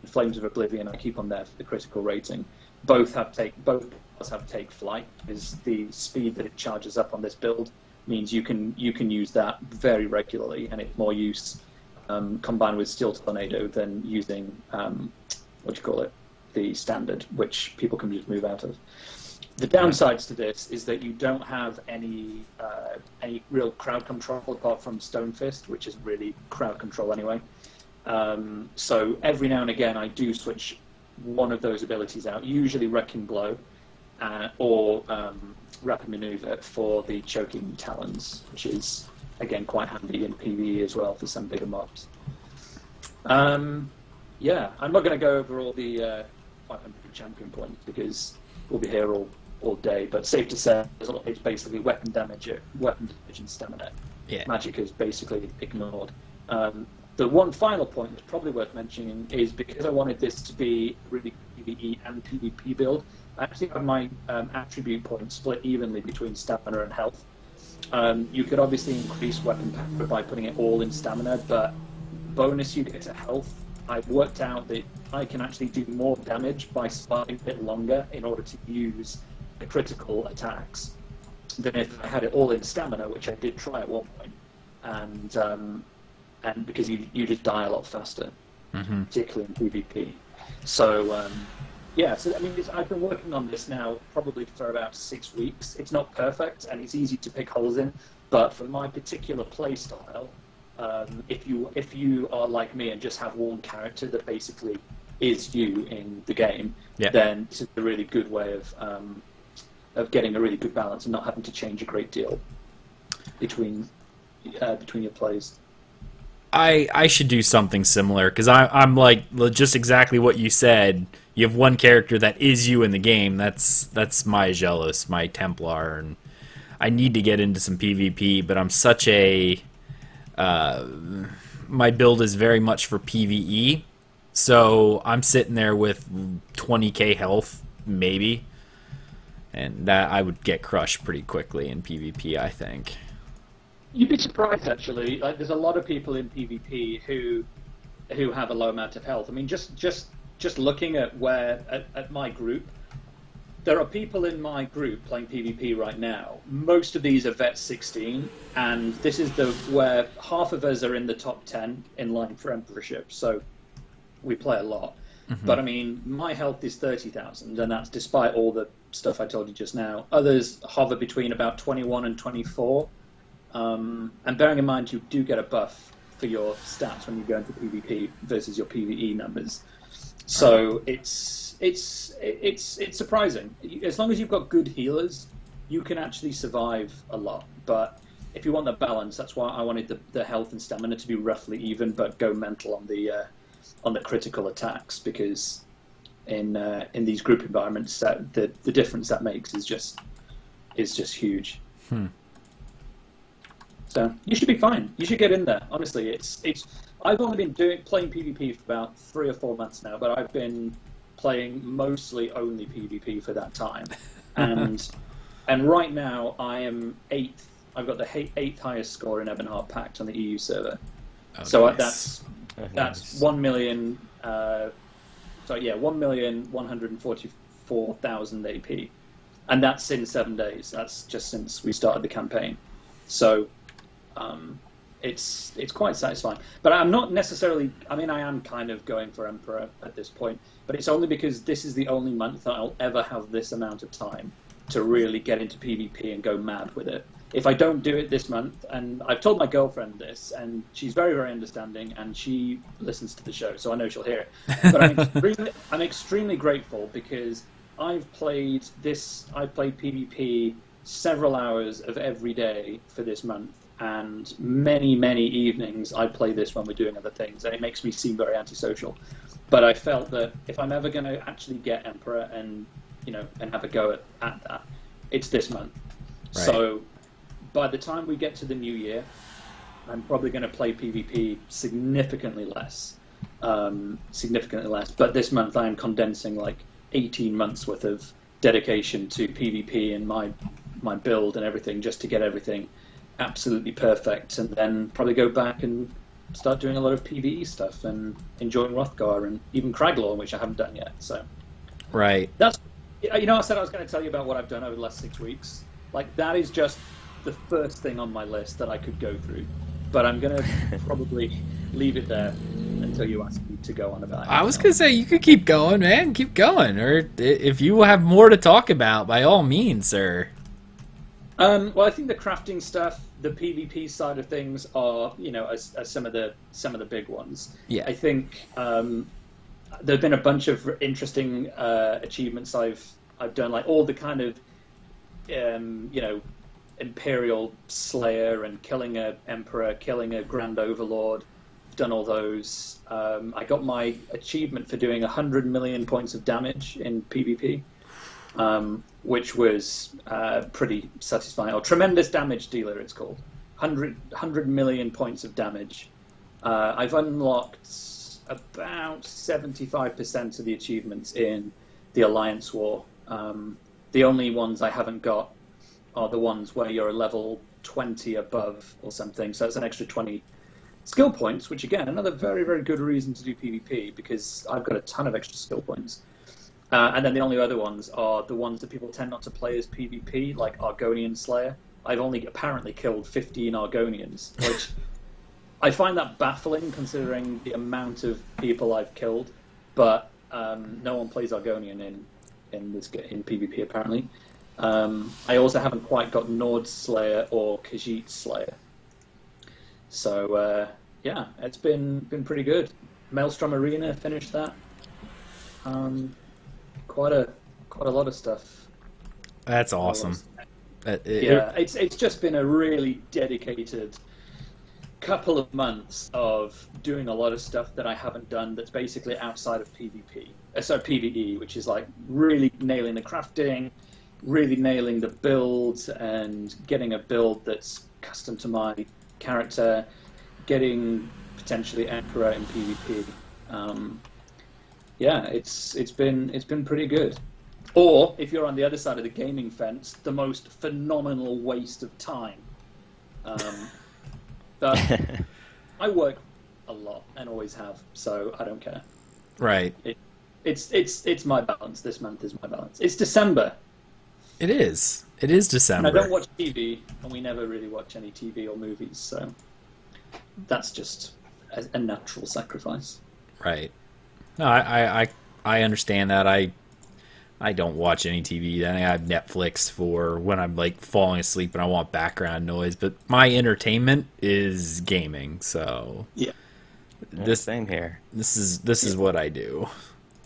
And Flames of Oblivion I keep on there for the critical rating. Both bars have Take Flight, is the speed that it charges up on this build means you can use that very regularly, and it's more use combined with Steel Tornado than using the standard, which people can just move out of. The downsides to this is that you don't have any real crowd control apart from Stone Fist, which isn't really crowd control anyway. So every now and again I do switch one of those abilities out, usually Wrecking Blow or Rapid Maneuver for the Choking Talons, which is again quite handy in PvE as well for some bigger mobs. Yeah, I'm not going to go over all the 500 champion points because we'll be here all day, but safe to say it's basically weapon damage and stamina. Yeah. Magic is basically ignored. The one final point that's probably worth mentioning is because I wanted this to be really PvE and PvP build, I actually have my attribute points split evenly between stamina and health. You could obviously increase weapon power by putting it all in stamina, but bonus you get to health, I've worked out that I can actually do more damage by sliding a bit longer in order to use the critical attacks than if I had it all in stamina, which I did try at one point, and because you just die a lot faster, particularly in PvP. So yeah, so I mean, I've been working on this now probably for about 6 weeks. It's not perfect, and it's easy to pick holes in, but for my particular play style, if you are like me and just have one character that basically is you in the game, then this is a really good way of getting a really good balance and not having to change a great deal between your plays. I should do something similar, because I'm like just exactly what you said. You have one character that is you in the game. That's my Aggelos, my Templar, and I need to get into some PvP, but I'm such a my build is very much for PvE, so I'm sitting there with 20k health maybe, and that I would get crushed pretty quickly in PvP, I think. You'd be surprised, actually. Like, there's a lot of people in PvP who have a low amount of health. I mean, just looking at at my group, there are people in my group playing PvP right now. Most of these are Vet 16, and this is where half of us are in the top 10 in line for Emperorship, so we play a lot. Mm-hmm. But I mean, my health is 30,000, and that's despite all the stuff I told you just now. Others hover between about 21 and 24, and bearing in mind you do get a buff for your stats when you go into PvP versus your PvE numbers. So it's surprising. As long as you've got good healers, you can actually survive a lot. But if you want the balance, that's why I wanted the health and stamina to be roughly even, but go mental on the critical attacks, because in these group environments, the difference that makes is just huge. So you should be fine. You should get in there. Honestly, I've only been playing PvP for about 3 or 4 months now, but I've been playing mostly only PvP for that time, and right now I am 8th. I've got the 8th highest score in Ebonheart Pact on the EU server. Oh, so nice. that's 1,144,000 AP, and that's in 7 days. That's just since we started the campaign. So it's quite satisfying. But I'm not necessarily. I mean, I am kind of going for Emperor at this point, but it's only because this is the only month that I'll ever have this amount of time to really get into PvP and go mad with it. If I don't do it this month, and I've told my girlfriend this, and she's very, very understanding, and she listens to the show, so I know she'll hear it. But I'm extremely grateful, because I've played PvP several hours of every day for this month, and many, many evenings I play this when we're doing other things, and it makes me seem very antisocial. But I felt that if I'm ever going to actually get Emperor and have a go at that, it's this month. Right. So by the time we get to the new year, I'm probably going to play PvP significantly less. But this month I am condensing like 18 months worth of dedication to PvP and my build and everything, just to get everything absolutely perfect, and then probably go back and start doing a lot of PvE stuff and enjoying Rothgar and even Craglorn, which I haven't done yet. So Right. that's, I said I was going to tell you about what I've done over the last 6 weeks. Like, that is just the first thing on my list that I could go through, but I'm going to probably leave it there until you ask me to go on about it. I was gonna say, you could keep going, man. Keep going, or if you have more to talk about, by all means, sir. Well, I think the crafting stuff, the PvP side of things are, as some of the big ones. Yeah. I think there've been a bunch of interesting achievements I've done, like all the kind of Imperial Slayer and killing a Emperor, killing a Grand Overlord. I've done all those. I got my achievement for doing 100 million points of damage in PvP. Which was pretty satisfying. Or Tremendous Damage Dealer, it's called. 100 million points of damage. I've unlocked about 75% of the achievements in the Alliance War. The only ones I haven't got are the ones where you're a level 20 above or something. So it's an extra 20 skill points, which again, another very, very good reason to do PvP, because I've got a ton of extra skill points. And then the only other ones are the ones that people tend not to play as PvP, like Argonian Slayer. I've only apparently killed 15 Argonians, which I find that baffling considering the amount of people I've killed. But no one plays Argonian in PvP apparently. I also haven't quite got Nord Slayer or Khajiit Slayer. So yeah, it's been pretty good. Maelstrom Arena, finished that. Quite a lot of stuff. That's awesome. It's just been a really dedicated couple of months of doing a lot of stuff that I haven't done that's basically outside of PvE, which is like really nailing the crafting, really nailing the builds, and getting a build that's custom to my character, getting potentially Emperor in PvP. Yeah, it's been pretty good. Or if you're on the other side of the gaming fence, the most phenomenal waste of time. But I work a lot and always have, so I don't care. Right. It's my balance. This month is my balance. It's December. It is. It is December. And I don't watch TV, and we never really watch any TV or movies, so that's just a natural sacrifice. Right. No, I understand that. I don't watch any TV. I have Netflix for when I'm like falling asleep and I want background noise. But my entertainment is gaming. So Yeah. Same here. This is what I do.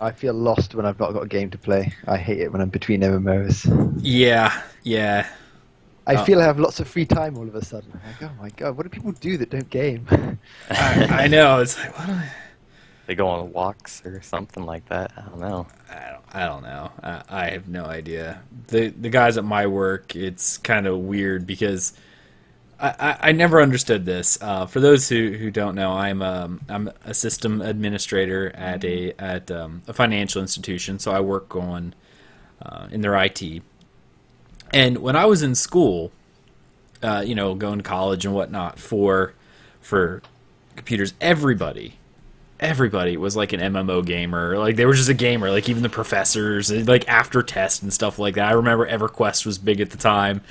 I feel lost when I've not got a game to play. I hate it when I'm between MMOs. Yeah. I feel I have lots of free time all of a sudden. I'm like, oh my god, what do people do that don't game? I know. It's like, what? They go on walks or something like that. I don't know. I don't know. I have no idea. The guys at my work, it's kind of weird because I never understood this. For those who don't know, I'm a system administrator at a financial institution, so I work on in their IT. And when I was in school, going to college and whatnot for computers, everybody was like an MMO gamer. Like they were just a gamer. Like even the professors, like after test and stuff like that. I remember EverQuest was big at the time.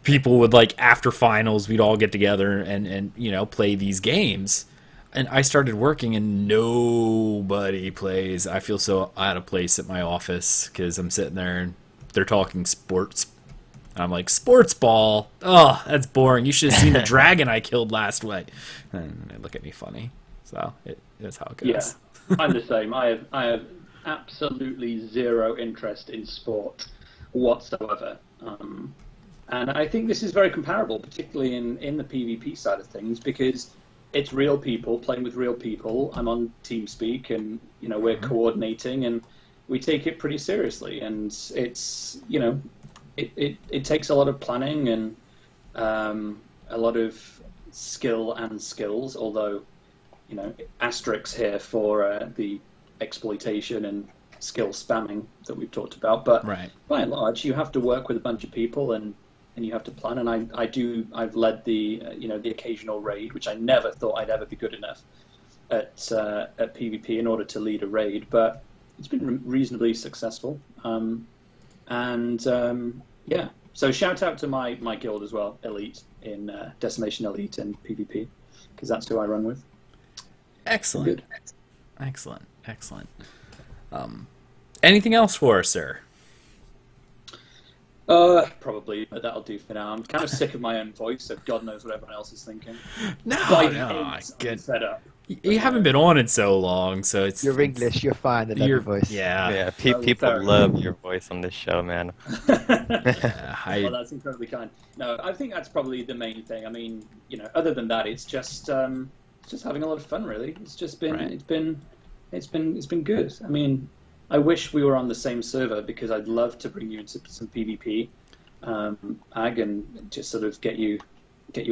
People would like after finals, we'd all get together and play these games. And I started working and nobody plays. I feel so out of place at my office because I'm sitting there and they're talking sports. And I'm like, sports ball? Oh, that's boring. You should have seen the dragon I killed last week. And they look at me funny. So that's how it goes. Yeah, I'm the same. I have absolutely zero interest in sport whatsoever. And I think this is very comparable, particularly in the PvP side of things, because it's real people playing with real people. I'm on TeamSpeak, and we're coordinating, and we take it pretty seriously. And it's it takes a lot of planning and a lot of skill and skills. Although asterisks here for the exploitation and skill spamming that we've talked about. But right. By and large, you have to work with a bunch of people and you have to plan. And I've led the the occasional raid, which I never thought I'd ever be good enough at PvP in order to lead a raid, but it's been reasonably successful. Yeah. So shout out to my guild as well, Elite in Decimation Elite and PvP, because that's who I run with. Excellent. Good. Excellent. Anything else for us, sir? Probably, but that'll do for now. I'm kind of sick of my own voice, so God knows what everyone else is thinking. No, I get fed up. You haven't been on it so long, so it's... You're English, you're fine, the your voice. Yeah. People love your voice on this show, man. Well, that's incredibly kind. No, I think that's probably the main thing. I mean, other than that, it's just having a lot of fun, really. It's just been, right. it's been good. I mean, I wish we were on the same server because I'd love to bring you into some PvP, Ag, and just sort of get you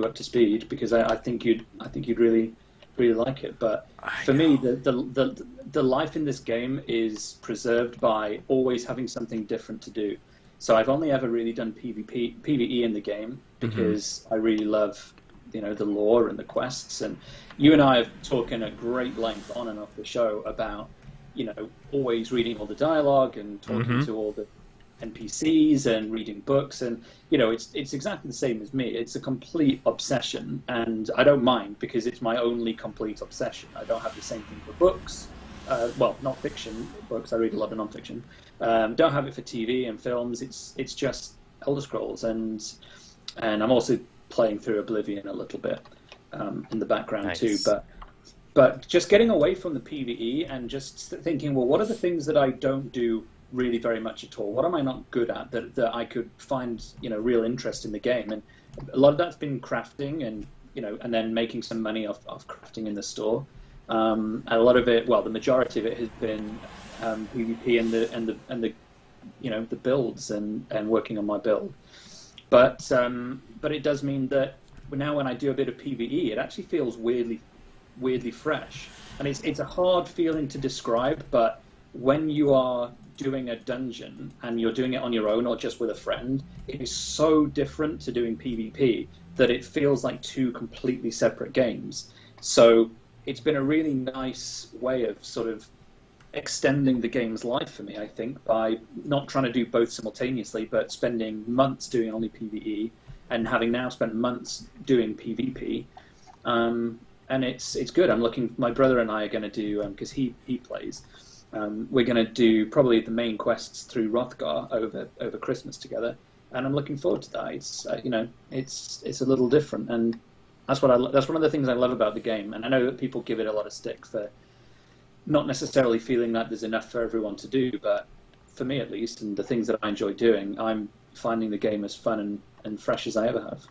up to speed because I think you'd really like it. But for me, the life in this game is preserved by always having something different to do. So I've only ever really done PvE in the game because I really love the lore and the quests. And you and I have talking at great length on and off the show about always reading all the dialogue and talking to all the NPCs and reading books, and it's exactly the same as me. It's a complete obsession, and I don't mind because it's my only complete obsession. I don't have the same thing for books. Well, not fiction books. I read a lot of non-fiction. Don't have it for TV and films. It's just Elder Scrolls, and I'm also playing through Oblivion a little bit in the background too. But just getting away from the PvE and just thinking, well, what are the things that I don't do really very much at all? What am I not good at that I could find real interest in the game? And a lot of that's been crafting and and then making some money off crafting in the store. A lot of it, well, the majority of it has been PvP and the builds and working on my build. But it does mean that now when I do a bit of PvE, it actually feels weirdly fresh, and it's a hard feeling to describe, but when you are doing a dungeon and you're doing it on your own or just with a friend, it is so different to doing PvP that it feels like two completely separate games. So it's been a really nice way of sort of extending the game's life for me, I think, by not trying to do both simultaneously, but spending months doing only PvE and having now spent months doing PvP. And it's good. I'm looking. My brother and I are going to do, because he plays. We're going to do probably the main quests through Hrothgar over Christmas together, and I'm looking forward to that. It's it's a little different, and that's that's one of the things I love about the game. And I know that people give it a lot of stick for not necessarily feeling like there's enough for everyone to do, but for me at least, and the things that I enjoy doing, I'm finding the game as fun and fresh as I ever have.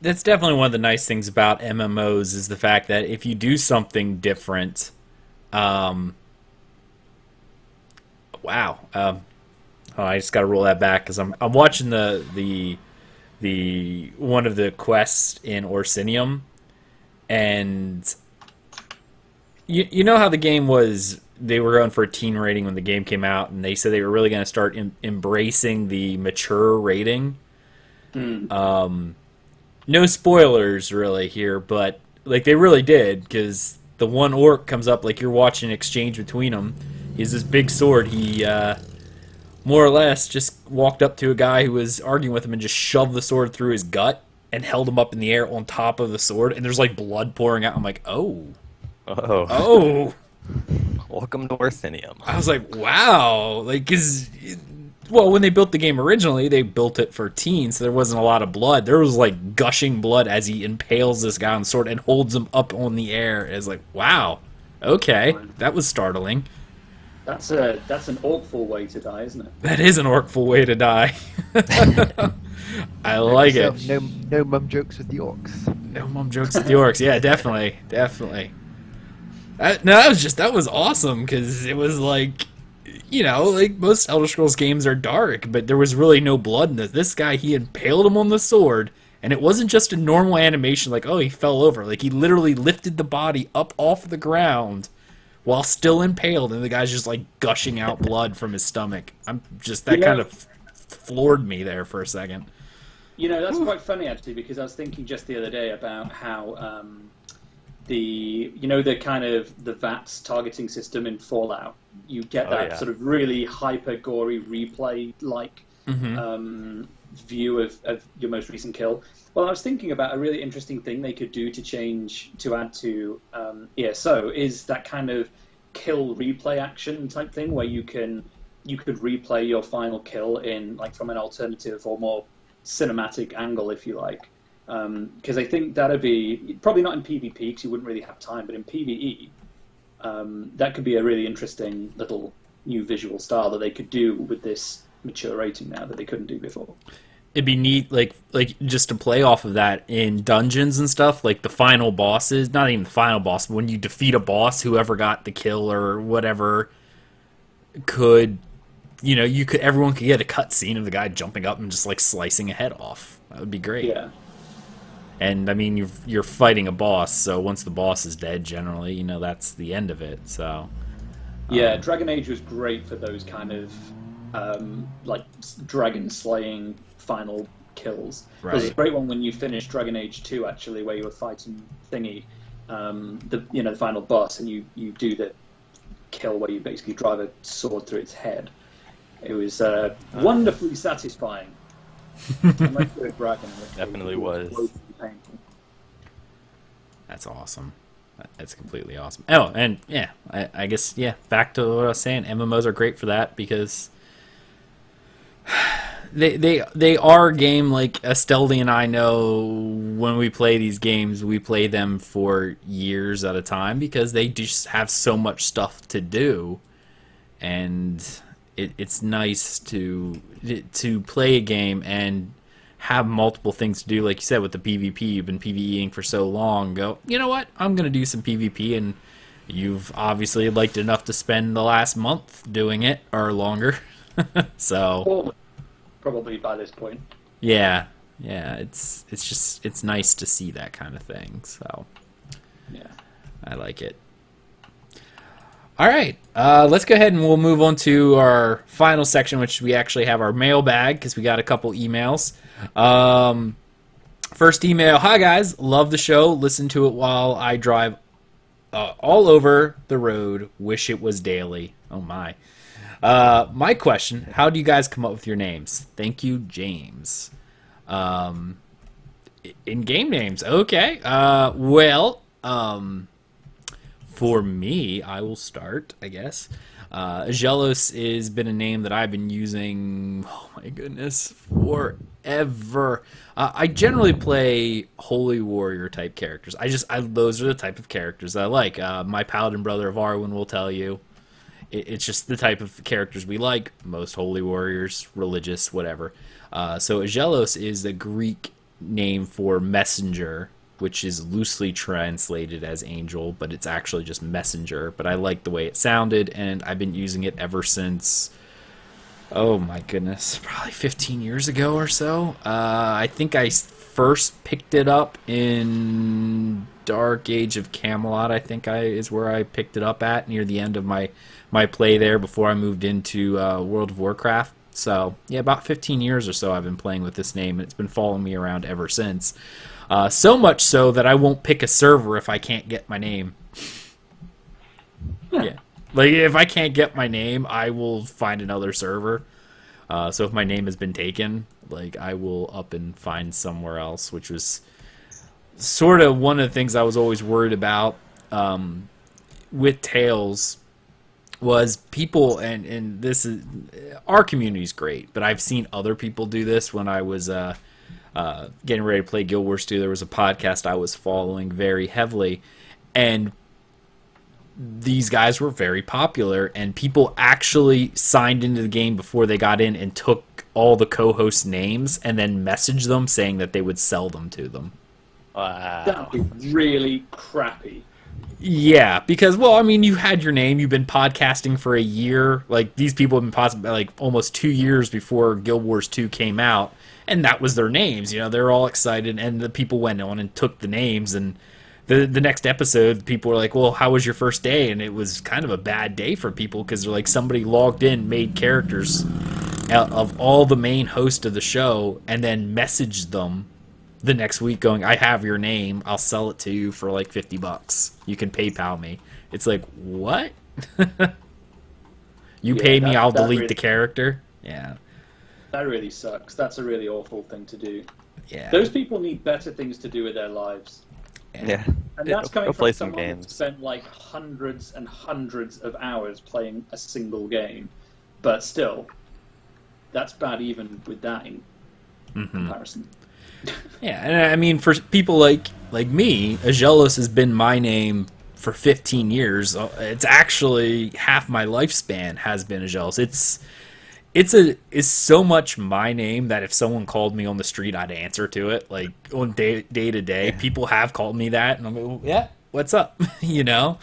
That's definitely one of the nice things about MMOs is the fact that if you do something different, wow. Oh, I just got to roll that back because I'm watching the one of the quests in Orsinium, and you know how the game was. They were going for a teen rating when the game came out, and they said they were really going to start embracing the mature rating. No spoilers really here, but like they really did, because the one orc comes up, like you're watching an exchange between them. He has this big sword. He more or less just walked up to a guy who was arguing with him and just shoved the sword through his gut and held him up in the air on top of the sword, and there's like blood pouring out. I'm like, oh. Welcome to Orsinium. I was like, wow, like, well, when they built the game originally, they built it for teens, so there wasn't a lot of blood. There was like gushing blood as he impales this guy on the sword and holds him up on the air. It's like, wow, okay, that was startling. That's an orcful way to die, isn't it? That is an orcful way to die. I like it. No mum jokes with the orcs. No mum jokes with the orcs. Yeah, definitely. That was awesome, because it was like, like most Elder Scrolls games are dark, but there was really no blood in this. This guy, he impaled him on the sword, and it wasn't just a normal animation like, oh, he fell over. Like, he literally lifted the body up off the ground while still impaled, and the guy's just like gushing out blood from his stomach. That kind of floored me there for a second. That's quite funny actually, because I was thinking just the other day about how the kind of the VATS targeting system in Fallout, you get that sort of really hyper gory replay like view of your most recent kill. Well, I was thinking about a really interesting thing they could do to add to ESO is that kind of kill replay action type thing, where you could replay your final kill in like from an alternative or more cinematic angle, if you like. Because I think that'd be probably not in PvP because you wouldn't really have time, but in PvE, that could be a really interesting little new visual style that they could do with this mature rating now that they couldn't do before. It'd be neat, like just to play off of that in dungeons and stuff, like the final bosses, not even the final boss, but when you defeat a boss, whoever got the kill or whatever could, everyone could get a cutscene of the guy jumping up and just like slicing a head off. That would be great. Yeah. And I mean, you're fighting a boss, so once the boss is dead, generally, that's the end of it. So. Yeah, Dragon Age was great for those kind of like dragon slaying final kills. Right. There's a great one when you finish Dragon Age 2 actually, where you were fighting Thingy, the final boss, and you do the kill where you basically drive a sword through its head. It was wonderfully satisfying. Definitely was. That's awesome. That's completely awesome. Oh, and yeah, I guess, back to what I was saying, MMOs are great for that, because they are a game like Asteldian. I know when we play these games, we play them for years at a time because they just have so much stuff to do, and it's nice to play a game and have multiple things to do. Like you said, with the PvP, you've been PvEing for so long, go, you know what, I'm going to do some PvP, and you've obviously liked it enough to spend the last month doing it, or longer. So probably by this point. Yeah, it's nice to see that kind of thing, so yeah, I like it. All right, let's go ahead and we'll move on to our final section, which we actually have our mailbag because we got a couple emails. First email: Hi guys, love the show. Listen to it while I drive all over the road. Wish it was daily. Oh my. My question: how do you guys come up with your names? Thank you, James. In-game names, okay. For me, I will start, I guess. Aggelos has been a name that I've been using, oh my goodness, forever. I generally play Holy Warrior type characters. Those are the type of characters I like. My Paladin brother of Arwen will tell you. It's just the type of characters we like. Most Holy Warriors, religious, whatever. So Aggelos is a Greek name for messenger, which is loosely translated as angel, but it's actually just messenger. But I like the way it sounded, and I've been using it ever since, oh my goodness, probably 15 years ago or so. I think I first picked it up in Dark Age of Camelot, is where I picked it up at, near the end of my play there before I moved into World of Warcraft. So, yeah, about 15 years or so I've been playing with this name, and it's been following me around ever since. So much so that I won't pick a server if I can't get my name. Yeah. Like, if I can't get my name, I will find another server. So if my name has been taken, like, I will up and find somewhere else, which was sort of one of the things I was always worried about with Tales was people, and this is, our community's great, but I've seen other people do this when I was getting ready to play Guild Wars 2. There was a podcast I was following very heavily, and these guys were very popular, and people actually signed into the game before they got in and took all the co-host names and then messaged them saying that they would sell them to them. Wow. That would be really crappy. Yeah, because, well, I mean, you had your name, you've been podcasting for a year. Like, these people have been possibly like almost 2 years before Guild Wars 2 came out, and that was their names. You know, they're all excited, and the people went on and took the names, and the next episode, people were like, well, how was your first day? And it was kind of a bad day for people, because they're like, somebody logged in, made characters out of all the main hosts of the show, and then messaged them the next week going, I have your name, I'll sell it to you for like $50. You can PayPal me. It's like, what? You pay me, I'll delete really, the character? Yeah. That really sucks. That's a really awful thing to do. Yeah. Those people need better things to do with their lives. Yeah. And that's coming Go from play some someone who's games. spent like hundreds and hundreds of hours playing a single game. But still, that's bad even with that in comparison. Yeah, and I mean, for people like me, Aggelos has been my name for 15 years. It's actually half my lifespan has been Aggelos. It's so much my name that if someone called me on the street, I'd answer to it. Like, on day to day, people have called me that, and I'm like, well, yeah, what's up? You know?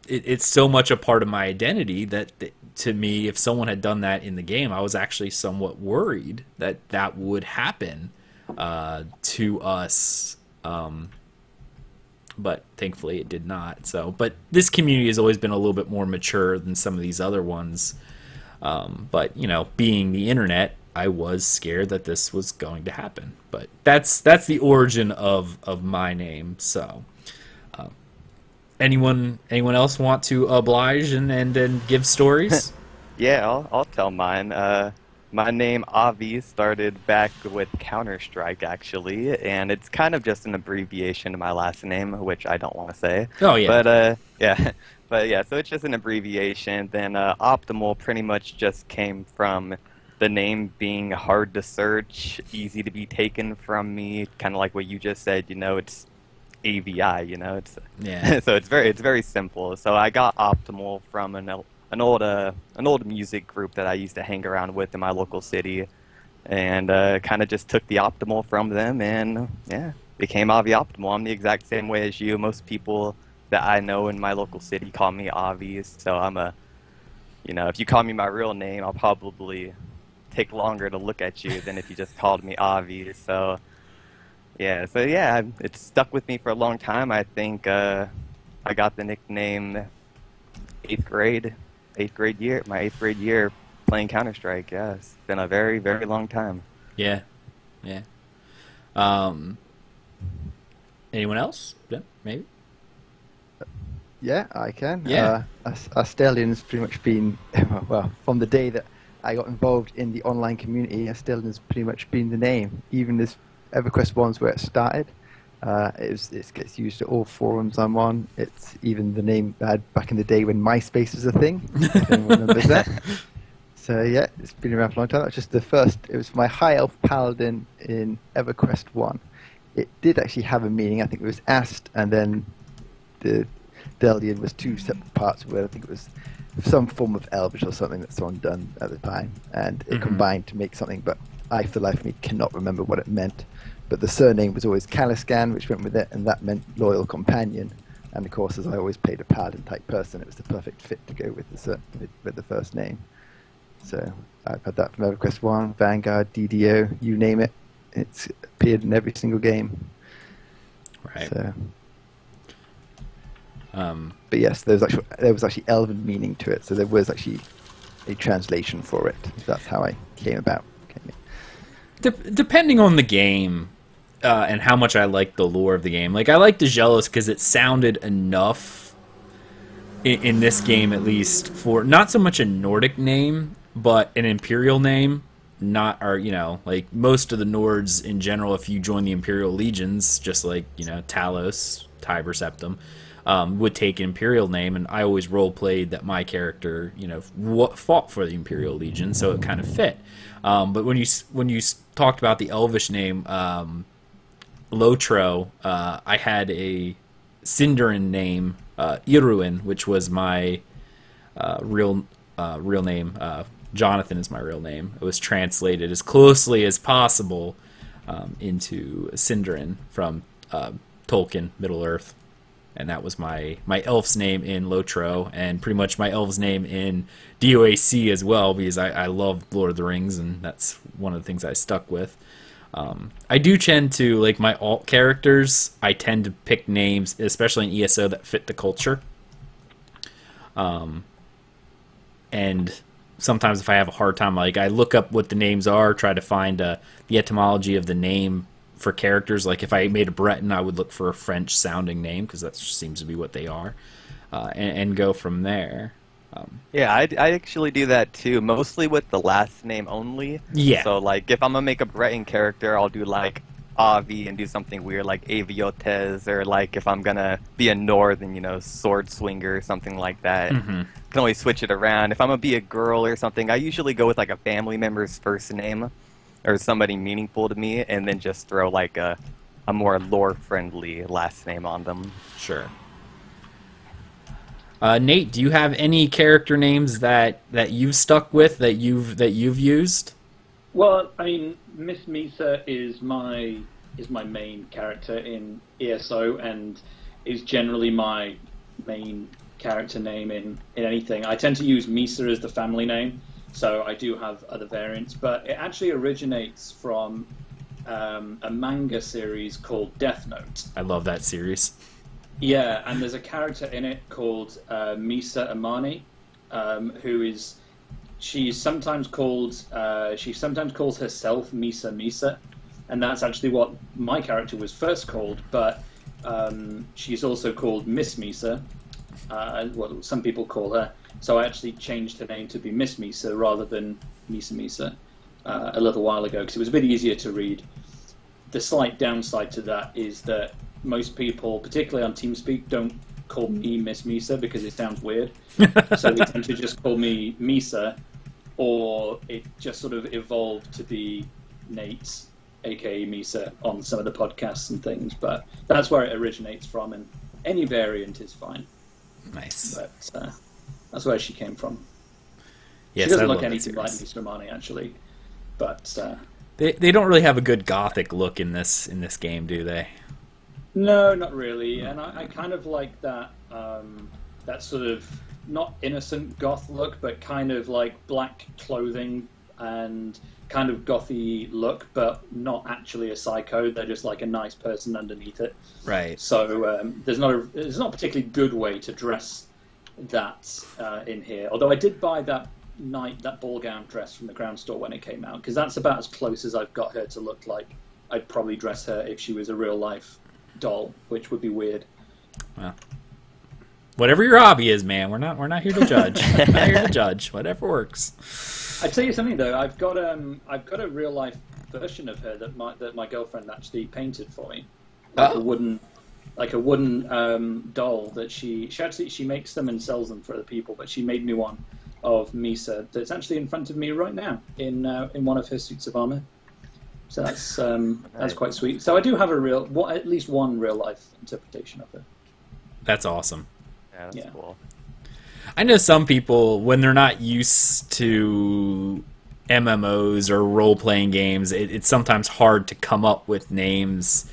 It's so much a part of my identity that to me, if someone had done that in the game, I was actually somewhat worried that that would happen to us. But thankfully it did not. So, but this community has always been a little bit more mature than some of these other ones. But, you know, being the internet, I was scared that this was going to happen. But that's the origin of my name. So, anyone else want to oblige and give stories? Yeah, I'll tell mine. My name Avi started back with Counter-Strike, actually, and it's kind of just an abbreviation of my last name, which I don't want to say. Oh, yeah. But, yeah. But, yeah, so it's just an abbreviation. Then Optimal pretty much just came from the name being hard to search, easy to be taken from me, kind of like what you just said, you know, it's AVI, you know, it's so it's very simple. So I got Optimal from an old music group that I used to hang around with in my local city, and kind of just took the Optimal from them, and yeah, became Avi Optimal. I'm the exact same way as you. Most people that I know in my local city call me Avi, so I'm you know, if you call me my real name, I'll probably take longer to look at you than if you just called me Avi. So yeah, it's stuck with me for a long time. I think I got the nickname eighth grade year, my 8th grade year playing Counter-Strike. Yeah, it's been a very, very long time. Yeah. Anyone else? Yeah, maybe. Yeah, I can. Yeah. Asteldian's pretty much been, well, from the day that I got involved in the online community, Asteldian's pretty much been the name. Even this EverQuest 1's where it started. It gets used at all forums I'm on. It's even the name I had back in the day when MySpace was a thing. If anyone remembers that. So yeah, it's been around for a long time. That was just the first. It was my High Elf Paladin in EverQuest 1. It did actually have a meaning. I think it was Ast, and then the Asteldian was two separate parts where I think it was some form of Elvish or something that someone done at the time, and it combined to make something, but I, for the life of me, cannot remember what it meant. But the surname was always Kaliskan, which went with it, and that meant loyal companion. And of course, as I always played a paladin type person, it was the perfect fit to go with the first name. So I've had that from EverQuest 1, Vanguard, DDO, you name it. It's appeared in every single game. Right. So, but yes, there was actually Elven meaning to it, so there was actually a translation for it. That's how I came about. Depending on the game and how much I like the lore of the game, like I like Aggelos because it sounded enough in this game, at least, for not so much a Nordic name, but an Imperial name. Not, or like most of the Nords in general, if you join the Imperial legions, just like Talos, Tiber Septim, would take an Imperial name, and I always role played that my character fought for the Imperial Legion, so it kind of fit. But when you talked about the Elvish name, Lotro, I had a Sindarin name, Iruin, which was my real name. Jonathan is my real name. It was translated as closely as possible into Sindarin from Tolkien, Middle Earth. And that was my elf's name in Lotro, and pretty much my elf's name in DOAC as well, because I love Lord of the Rings, and that's one of the things I stuck with. I do tend to, like my alt characters, I tend to pick names, especially in ESO, that fit the culture. And sometimes if I have a hard time, like I look up what the names are, try to find the etymology of the name for characters. Like if I made a Breton, I would look for a French sounding name, because that seems to be what they are, and go from there. Yeah, I actually do that too, mostly with the last name only. Yeah. So like if I'm gonna make a Breton character, I'll do like Avi and do something weird like Aviotes, or like if I'm gonna be a Northern, sword swinger or something like that. Mm-hmm. Can always switch it around. If I'm gonna be a girl or something, I usually go with like a family member's first name or somebody meaningful to me, and then just throw like a more lore-friendly last name on them. Sure. Nate, do you have any character names that you've stuck with, that you've used? Well, I mean, Miss Misa is my main character in ESO, and is generally my main character name in anything. I tend to use Misa as the family name, so I do have other variants, but it actually originates from a manga series called Death Note. I love that series. Yeah, and there's a character in it called Misa Amani, she sometimes calls herself Misa, and that's actually what my character was first called, but she's also called Miss Misa, what some people call her. So I actually changed her name to be Miss Misa rather than Misa a little while ago, because it was a bit easier to read. The slight downside to that is that most people, particularly on TeamSpeak, don't call me Miss Misa because it sounds weird. So they tend to just call me Misa, or it just sort of evolved to be Nate, aka Misa, on some of the podcasts and things. But that's where it originates from, and any variant is fine. Nice. But that's where she came from. Yes, she doesn't I look love anything that like series. Mr. Amani, actually. But They don't really have a good gothic look in this game, do they? no, not really. And I kind of like that that sort of not innocent goth look, but kind of like black clothing and kind of gothy look, but not actually a psycho. They're just like a nice person underneath it. Right. So there's not a particularly good way to dress that in here. Although I did buy that ball gown dress from the ground store when it came out, because that's about as close as I've got her to look like I'd probably dress her if she was a real life doll, which would be weird. Well, whatever your hobby is, man, we're not here to judge. We're not here to judge. Whatever works. I tell you something though, I've got a real life version of her that my girlfriend actually painted for me, like a wooden doll that she makes them and sells them for other people, but she made me one of Misa that's actually in front of me right now in one of her suits of armor. So that's quite sweet. So I do have at least one real life interpretation of her. That's awesome. Yeah, that's cool. I know some people, when they're not used to MMOs or role-playing games, it's sometimes hard to come up with names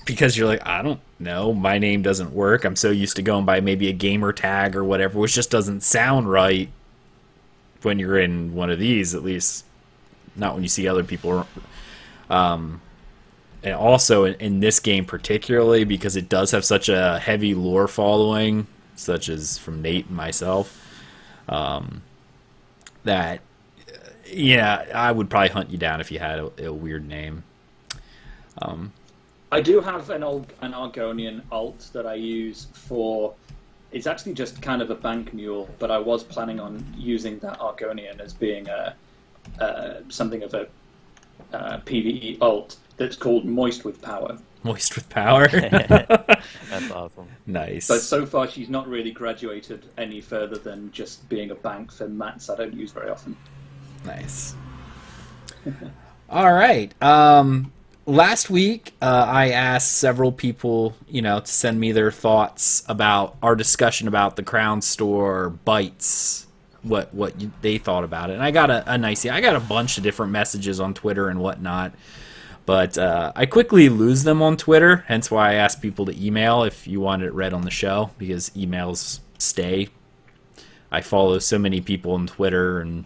because you're like, I don't know, my name doesn't work. I'm so used to going by maybe a gamer tag or whatever, which just doesn't sound right when you're in one of these, at least not when you see other people. And also in this game particularly, because it does have such a heavy lore following, such as from Nate and myself, that I would probably hunt you down if you had a weird name. I do have an Argonian alt that I use for. It's actually just kind of a bank mule, but I was planning on using that Argonian as being something of a PvE alt that's called Moist with Power. Moist with Power? That's awesome. Nice. But so far she's not really graduated any further than just being a bank for mats I don't use very often. Nice. All right. Last week, I asked several people, to send me their thoughts about our discussion about the Crown Store bites, what they thought about it. And I got I got a bunch of different messages on Twitter and whatnot. But I quickly lose them on Twitter, hence why I asked people to email if you wanted it read on the show, because emails stay. I follow so many people on Twitter, and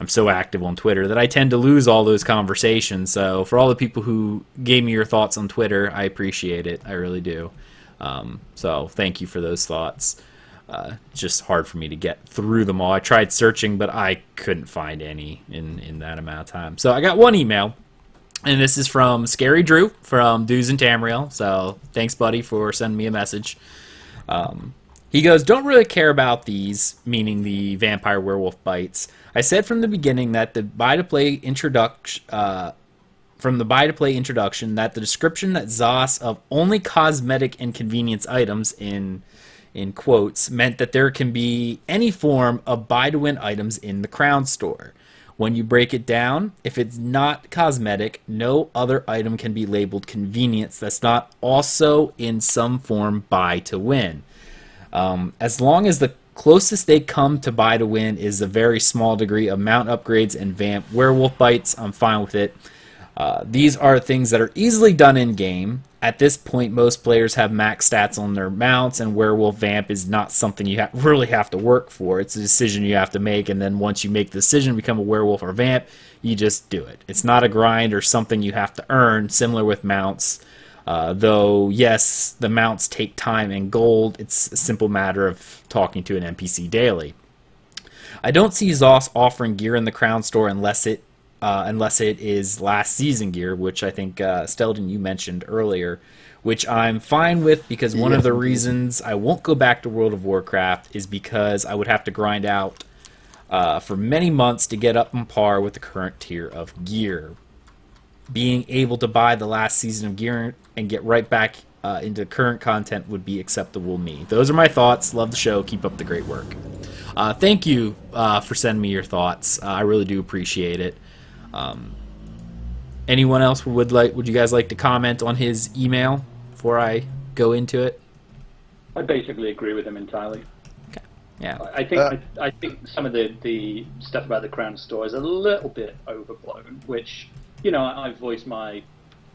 I'm so active on Twitter that I tend to lose all those conversations. So for all the people who gave me your thoughts on Twitter, I appreciate it. I really do. So thank you for those thoughts. It's just hard for me to get through them all. I tried searching, but I couldn't find any in that amount of time. So I got one email. And this is from Scary Drew from Dues and Tamriel. So thanks, buddy, for sending me a message. He goes, don't really care about these, meaning the vampire werewolf bites. I said from the beginning that the buy-to-play introduction, that the description that Zos of only cosmetic and convenience items in quotes meant that there can be any form of buy-to-win items in the Crown Store. When you break it down, if it's not cosmetic, no other item can be labeled convenience that's not also in some form buy to win. As long as the closest they come to buy to win is a very small degree of mount upgrades and vamp werewolf bites, I'm fine with it. These are things that are easily done in game. At this point, most players have max stats on their mounts, and werewolf vamp is not something you really have to work for. It's a decision you have to make, and then once you make the decision to become a werewolf or vamp, you just do it. It's not a grind or something you have to earn, similar with mounts. Though, yes, the mounts take time and gold. It's a simple matter of talking to an NPC daily. I don't see Zos offering gear in the Crown Store unless it is last season gear, which I think, Asteldian, you mentioned earlier, which I'm fine with, because one of the reasons I won't go back to World of Warcraft is because I would have to grind out for many months to get up on par with the current tier of gear. Being able to buy the last season of gear and get right back into current content would be acceptable to me. Those are my thoughts. Love the show. Keep up the great work. Thank you for sending me your thoughts. I really do appreciate it. Anyone else would you guys like to comment on his email before I go into it? I basically agree with him entirely. Okay. Yeah. I think some of the stuff about the Crown Store is a little bit overblown, which, I've voiced my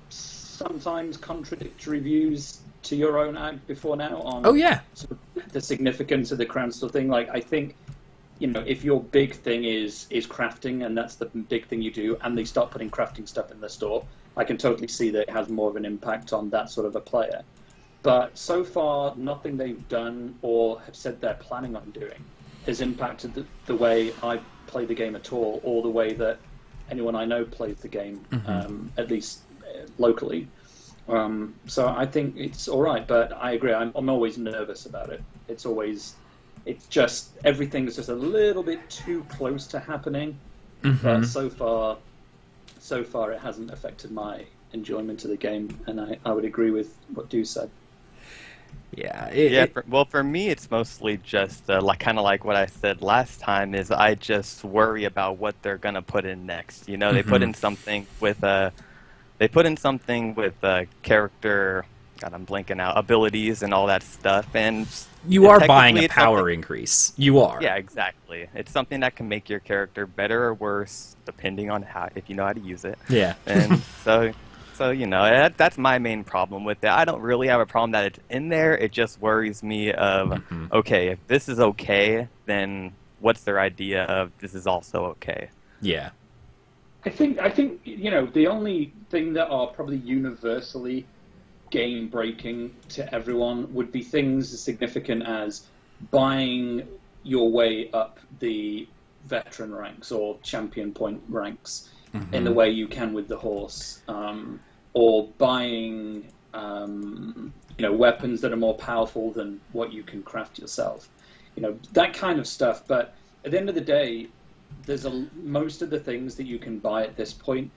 sometimes contradictory views to your own ad before now on sort of the significance of the Crown Store thing. Like, I think, if your big thing is crafting, and that's the big thing you do, and they start putting crafting stuff in the store, I can totally see that it has more of an impact on that sort of a player. But so far, nothing they've done or have said they're planning on doing has impacted the way I play the game at all, or the way that anyone I know plays the game, at least locally. So I think it's all right, but I agree. I'm always nervous about it. It's just everything's just a little bit too close to happening. But so far it hasn't affected my enjoyment of the game, and I would agree with what Du said. Yeah. Well, for me, it's mostly just kind of like what I said last time. Is I just worry about what they're gonna put in next. You know, they put in something with character. God, I'm blanking out. Abilities and all that stuff, and you are buying a power increase. You are. Yeah, exactly. It's something that can make your character better or worse depending on if you know how to use it. Yeah. And so you know, that's my main problem with it. I don't really have a problem that it's in there. It just worries me of, okay, if this is okay, then what's their idea of this is also okay? Yeah. I think you know, the only thing that are probably universally game breaking to everyone would be things as significant as buying your way up the veteran ranks or champion point ranks in the way you can with the horse, or buying weapons that are more powerful than what you can craft yourself, that kind of stuff. But at the end of the day, there's most of the things that you can buy at this point,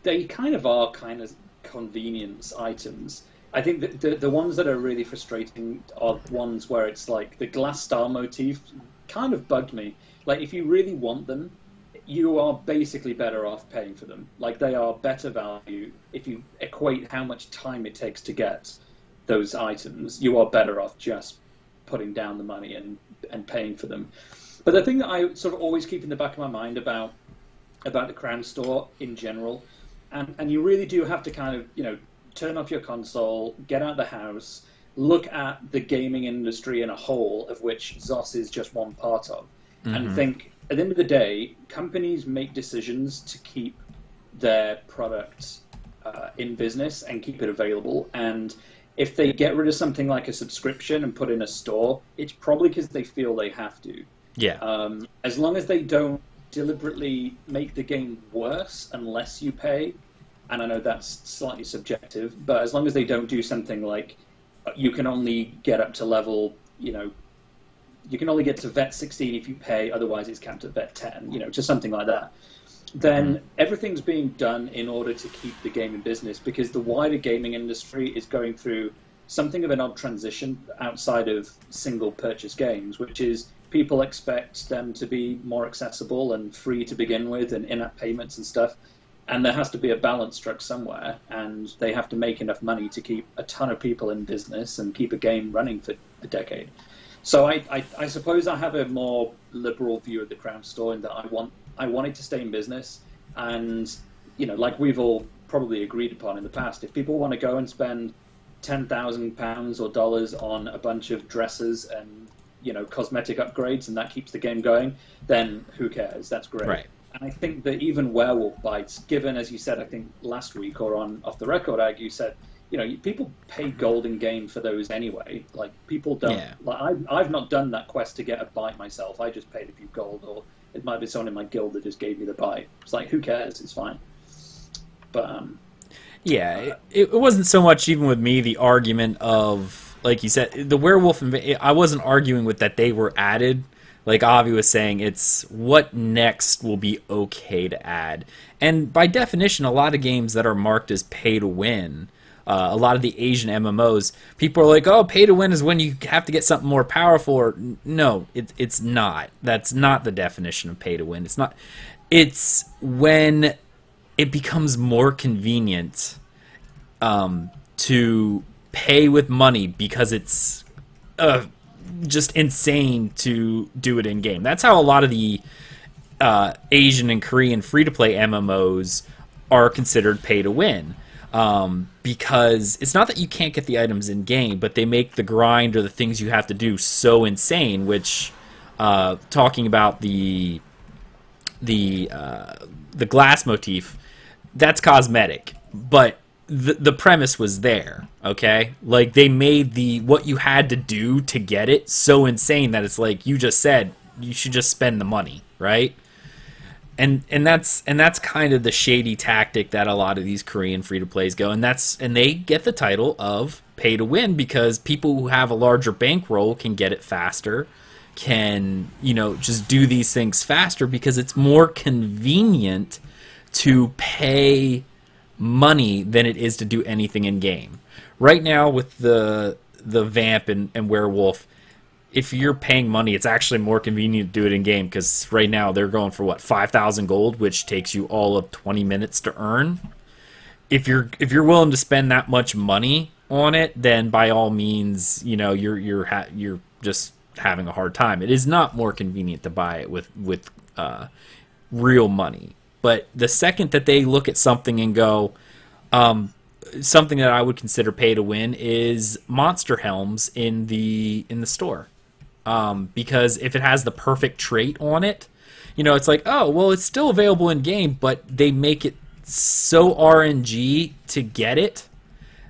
they kind of convenience items. I think that the ones that are really frustrating are ones where it's like the glass star motif kind of bugged me. Like, if you really want them, you are basically better off paying for them. Like, they are better value. If you equate how much time it takes to get those items, you are better off just putting down the money and paying for them. But the thing that I sort of always keep in the back of my mind about the Crown Store in general, and you really do have to kind of, turn off your console, get out of the house, look at the gaming industry in a whole, of which ZOS is just one part of, and think, at the end of the day, companies make decisions to keep their product in business and keep it available. And if they get rid of something like a subscription and put in a store, it's probably because they feel they have to. Yeah. As long as they don't deliberately make the game worse unless you pay, and I know that's slightly subjective, but as long as they don't do something like you can only get up to level, you can only get to vet 16 if you pay, otherwise it's capped at vet 10, just something like that, then everything's being done in order to keep the game in business, because the wider gaming industry is going through something of an odd transition outside of single purchase games, which is people expect them to be more accessible and free to begin with, and in-app payments and stuff. And there has to be a balance struck somewhere, and they have to make enough money to keep a ton of people in business and keep a game running for a decade. So I suppose I have a more liberal view of the Crown Store, in that I want it to stay in business. And, like we've all probably agreed upon in the past, if people want to go and spend £10,000 or dollars on a bunch of dresses and, cosmetic upgrades, and that keeps the game going, then who cares? That's great. Right. And I think that even Werewolf Bites, given, as you said, I think last week or on Off the Record, Ag, you said, people pay gold in game for those anyway. Like, people don't. Yeah. Like, I've not done that quest to get a bite myself. I just paid a few gold, or it might be someone in my guild that just gave me the bite. It's like, who cares? It's fine. But yeah, it wasn't so much even with me the argument of, like you said, the werewolf. I wasn't arguing with that they were added. Like Avi was saying, it's what next will be okay to add. And by definition, a lot of games that are marked as pay to win, a lot of the Asian MMOs, people are like, oh, pay to win is when you have to get something more powerful. Or, no, it's not. That's not the definition of pay to win. It's not. It's when it becomes more convenient to pay with money because it's just insane to do it in game. That's how a lot of the Asian and Korean free-to-play MMOs are considered pay to win, because it's not that you can't get the items in game, but they make the grind or the things you have to do so insane. Which, talking about the glass motif, that's cosmetic, but the premise was there, okay? Like, they made what you had to do to get it so insane that it's like you just said you should just spend the money, right? And that's kind of the shady tactic that a lot of these Korean free-to-plays go, and they get the title of pay to win because people who have a larger bankroll can get it faster, can, just do these things faster because it's more convenient to pay money than it is to do anything in game. Right now with the vamp and werewolf, if you're paying money, it's actually more convenient to do it in game because right now they're going for what, 5,000 gold, which takes you all of 20 minutes to earn. If you're willing to spend that much money on it, then by all means, you're just having a hard time. It is not more convenient to buy it with real money. But the second that they look at something and go, something that I would consider pay to win is monster helms in the store. Because if it has the perfect trait on it, it's like, oh, well, it's still available in game, but they make it so RNG to get it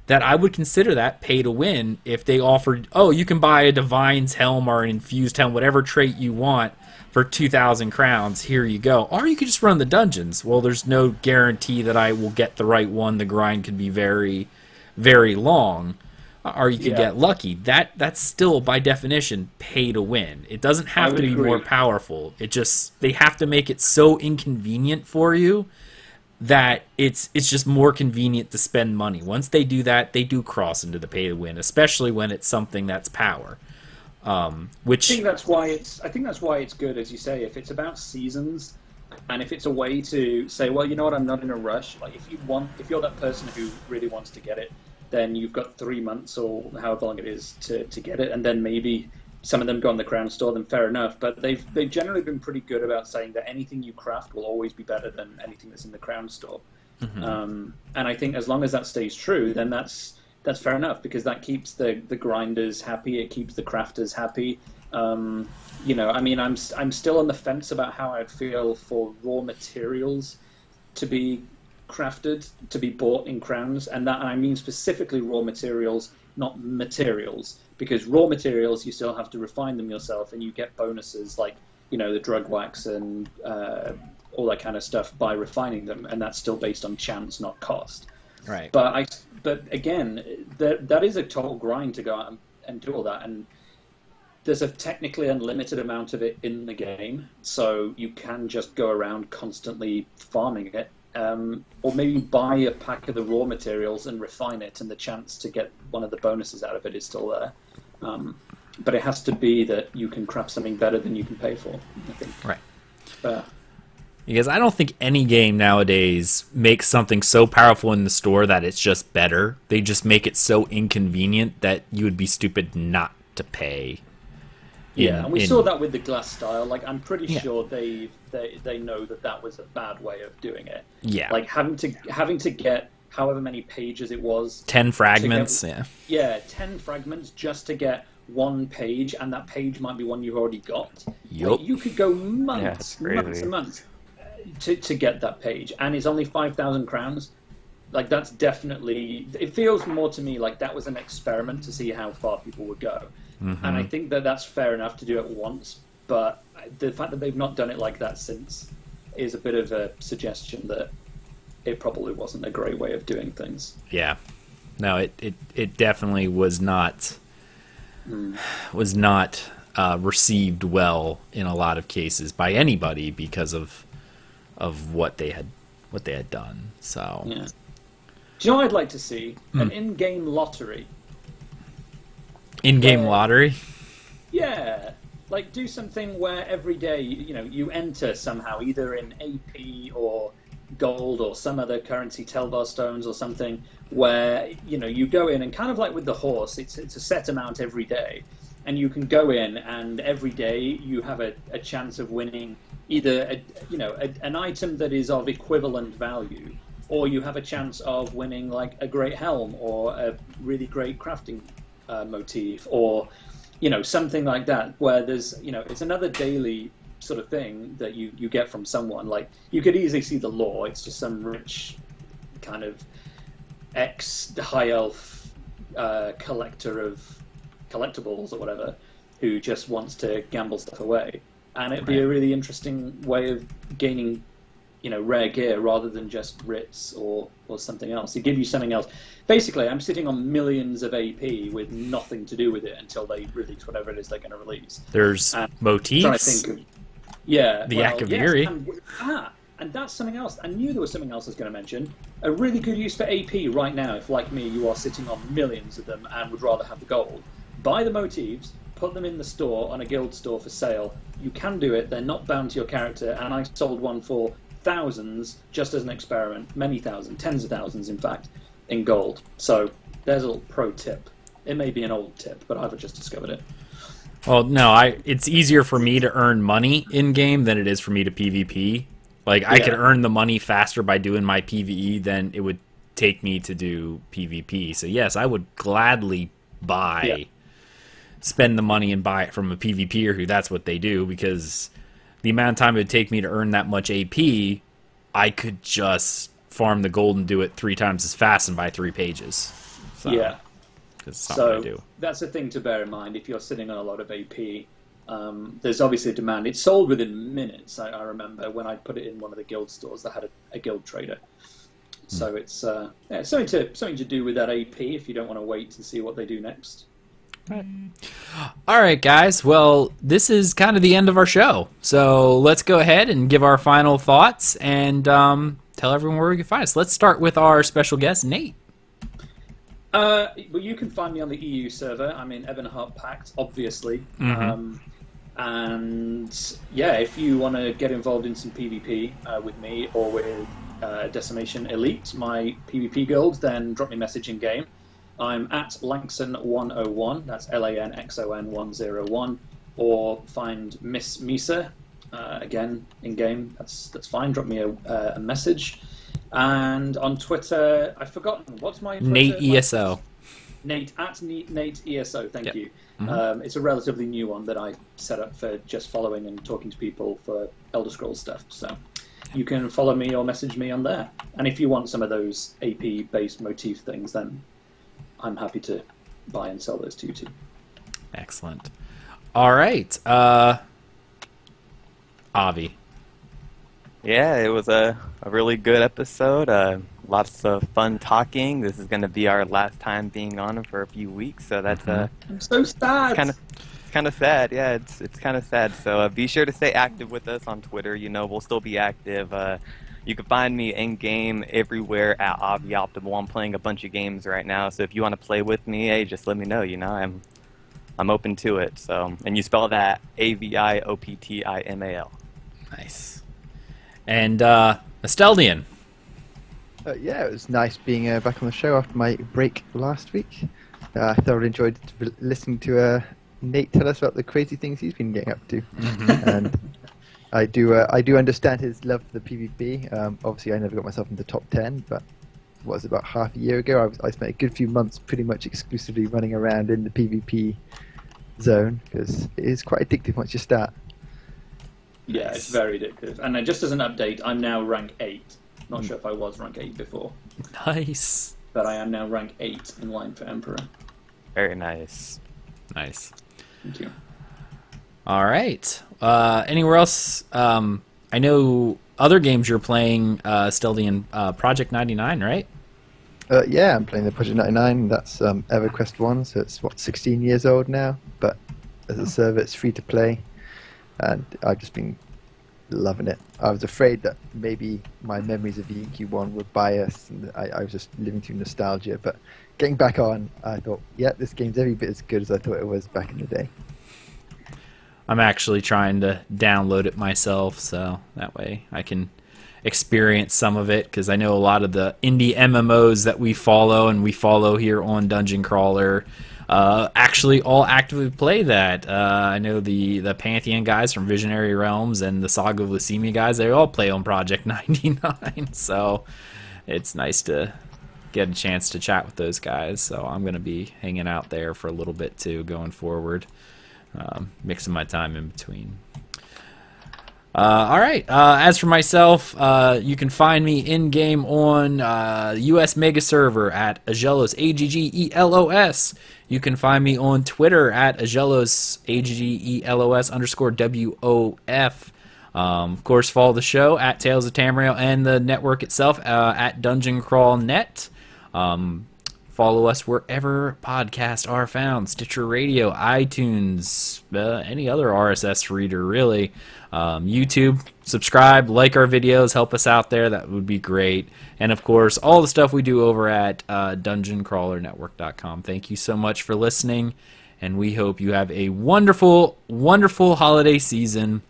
that I would consider that pay to win if they offered, oh, you can buy a Divine's helm or an Infused helm, whatever trait you want, for 2,000 crowns, here you go. Or you could just run the dungeons. Well, there's no guarantee that I will get the right one. The grind could be very, very long. Or you could get lucky. That's still, by definition, pay to win. It doesn't have to be more powerful. They have to make it so inconvenient for you that it's just more convenient to spend money. Once they do that, they do cross into the pay to win, especially when it's something that's power. Which I think that's why it's good, as you say, if it's about seasons, and if it's a way to say, well, you know what, I'm not in a rush. Like if you're that person who really wants to get it, then you've got 3 months or however long it is to get it, and then maybe some of them go on the Crown Store, then fair enough. But they've generally been pretty good about saying that anything you craft will always be better than anything that's in the Crown Store. Mm-hmm. And I think as long as that stays true, then that's fair enough, because that keeps the grinders happy, it keeps the crafters happy. I'm still on the fence about how I'd feel for raw materials to be crafted, to be bought in crowns, and I mean specifically raw materials, not materials, because raw materials you still have to refine them yourself, and you get bonuses like the drug wax and all that kind of stuff by refining them, and that's still based on chance, not cost. Right. But again, that is a total grind to go out and do all that, and there's a technically unlimited amount of it in the game, so you can just go around constantly farming it, or maybe buy a pack of the raw materials and refine it, and the chance to get one of the bonuses out of it is still there. But it has to be that you can craft something better than you can pay for, I think. Right. Because I don't think any game nowadays makes something so powerful in the store that it's just better. They just make it so inconvenient that you would be stupid not to pay. And we saw that with the glass style. Like, I'm pretty sure they know that was a bad way of doing it. Yeah. Like having to get however many pages it was. 10 fragments. Yeah, 10 fragments just to get one page, and that page might be one you've already got. Yep. Like, you could go months and months to get that page, and it's only 5,000 crowns. Like, that's definitely, it feels more to me like that was an experiment to see how far people would go. Mm-hmm. And I think that's fair enough to do it once, but the fact that they've not done it like that since is a bit of a suggestion that it probably wasn't a great way of doing things. Yeah. No, it definitely was not received well in a lot of cases by anybody because of what they had done. So yeah. Do you know what I'd like to see? An in-game lottery. In-game lottery? Yeah. Like, do something where every day, you enter somehow, either in AP or gold or some other currency, Telvar stones or something, where, you go in and kind of like with the horse, it's a set amount every day. And you can go in and every day you have a chance of winning either an item that is of equivalent value, or you have a chance of winning like a great helm or a really great crafting motif, or something like that, where there's it's another daily sort of thing that you get from someone. Like, you could easily see the law, it's just some rich kind of ex-high elf collector of collectibles or whatever who just wants to gamble stuff away. And it'd be a really interesting way of gaining, rare gear rather than just writs or something else. They give you something else. Basically, I'm sitting on millions of AP with nothing to do with it until they release whatever it is they're going to release. There's motifs. Trying to think of, the Akaviri. Yes, and that's something else. I knew there was something else I was going to mention. A really good use for AP right now, if like me, you are sitting on millions of them and would rather have the gold. Buy the motifs, put them in the store on a guild store for sale. You can do it. They're not bound to your character. And I sold one for thousands just as an experiment. Many thousands, tens of thousands, in fact, in gold. So there's a little pro tip. It may be an old tip, but I've just discovered it. Well, no, it's easier for me to earn money in game than it is for me to PvP. Like, I could earn the money faster by doing my PvE than it would take me to do PvP. So yes, I would gladly spend the money and buy it from a PvPer who that's what they do, because the amount of time it would take me to earn that much AP, I could just farm the gold and do it 3 times as fast and buy 3 pages. So, yeah. So that's a thing to bear in mind if you're sitting on a lot of AP. There's obviously a demand. It's sold within minutes. I remember when I put it in one of the guild stores that had a guild trader. So it's something to do with that AP if you don't want to wait and see what they do next. All right, guys. Well, this is kind of the end of our show. So let's go ahead and give our final thoughts and tell everyone where we can find us. Let's start with our special guest, Nate. Well, you can find me on the EU server. I'm in Ebonheart Pact, obviously. And yeah, if you want to get involved in some PvP with me or with Decimation Elite, my PvP guild, then drop me a message in game. I'm at Lanxon101. That's LANXON 101. Or find Miss Misa again in game. That's fine. Drop me a message. And on Twitter, I've forgotten. What's my Twitter? Nate ESO. Nate ESO. Thank you. Mm-hmm. It's a relatively new one that I set up for just following and talking to people for Elder Scrolls stuff. So you can follow me or message me on there. And if you want some of those AP-based motif things, then I'm happy to buy and sell those to you too. Excellent. All right, Avi. Yeah, it was a really good episode. Lots of fun talking. This is going to be our last time being on for a few weeks, so that's I'm so sad. It's kind of sad. Yeah, it's kind of sad. So be sure to stay active with us on Twitter. We'll still be active. You can find me in game everywhere at Avi Optimal. I'm playing a bunch of games right now, so if you want to play with me, hey, just let me know. I'm open to it. So, and you spell that AVIOPTIMAL. Nice. And Asteldian. Yeah, it was nice being back on the show after my break last week. I thoroughly enjoyed listening to Nate tell us about the crazy things he's been getting up to. And I do understand his love for the PvP. Obviously, I never got myself into top 10, but what was it, about half a year ago? I spent a good few months pretty much exclusively running around in the PvP zone, because it is quite addictive once you start. Yeah, it's very addictive. And just as an update, I'm now rank 8. Not sure if I was rank 8 before. Nice. But I am now rank 8 in line for Emperor. Very nice. Nice. Thank you. All right. Anywhere else? I know other games you're playing, Asteldian, Project 99, right? Yeah, I'm playing the Project 99. That's EverQuest 1, so it's, 16 years old now. But as a server, it's free to play. And I've just been loving it. I was afraid that maybe my memories of the EQ1 were biased, and I was just living through nostalgia. But getting back on, I thought, yeah, this game's every bit as good as I thought it was back in the day. I'm actually trying to download it myself, so that way I can experience some of it, because I know a lot of the indie MMOs that we follow here on Dungeon Crawler actually all actively play that. I know the Pantheon guys from Visionary Realms and the Saga of Leucemia guys, they all play on Project 99, so it's nice to get a chance to chat with those guys. So I'm going to be hanging out there for a little bit too going forward, mixing my time in between. All right. As for myself, you can find me in game on US Mega Server at Aggelos, Aggelos. You can find me on Twitter at Aggelos, Aggelos_WOF. Of course, follow the show at Tales of Tamriel and the network itself at Dungeon Crawl Net. Follow us wherever podcasts are found: Stitcher Radio, iTunes, any other RSS reader, really. YouTube, subscribe, like our videos, help us out there. That would be great. And, of course, all the stuff we do over at DungeonCrawlerNetwork.com. Thank you so much for listening, and we hope you have a wonderful, wonderful holiday season.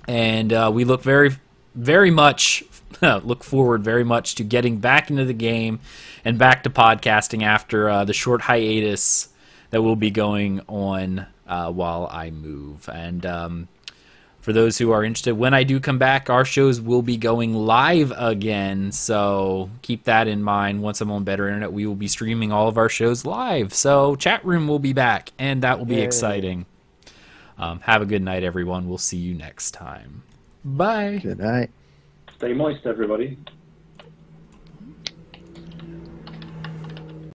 And we look very, very much look forward very much to getting back into the game and back to podcasting after the short hiatus that will be going on while I move. And for those who are interested, when I do come back, our shows will be going live again. So keep that in mind. Once I'm on better internet, we will be streaming all of our shows live. So chat room will be back, and that will be exciting. Have a good night, everyone. We'll see you next time. Bye. Good night. Stay moist, everybody.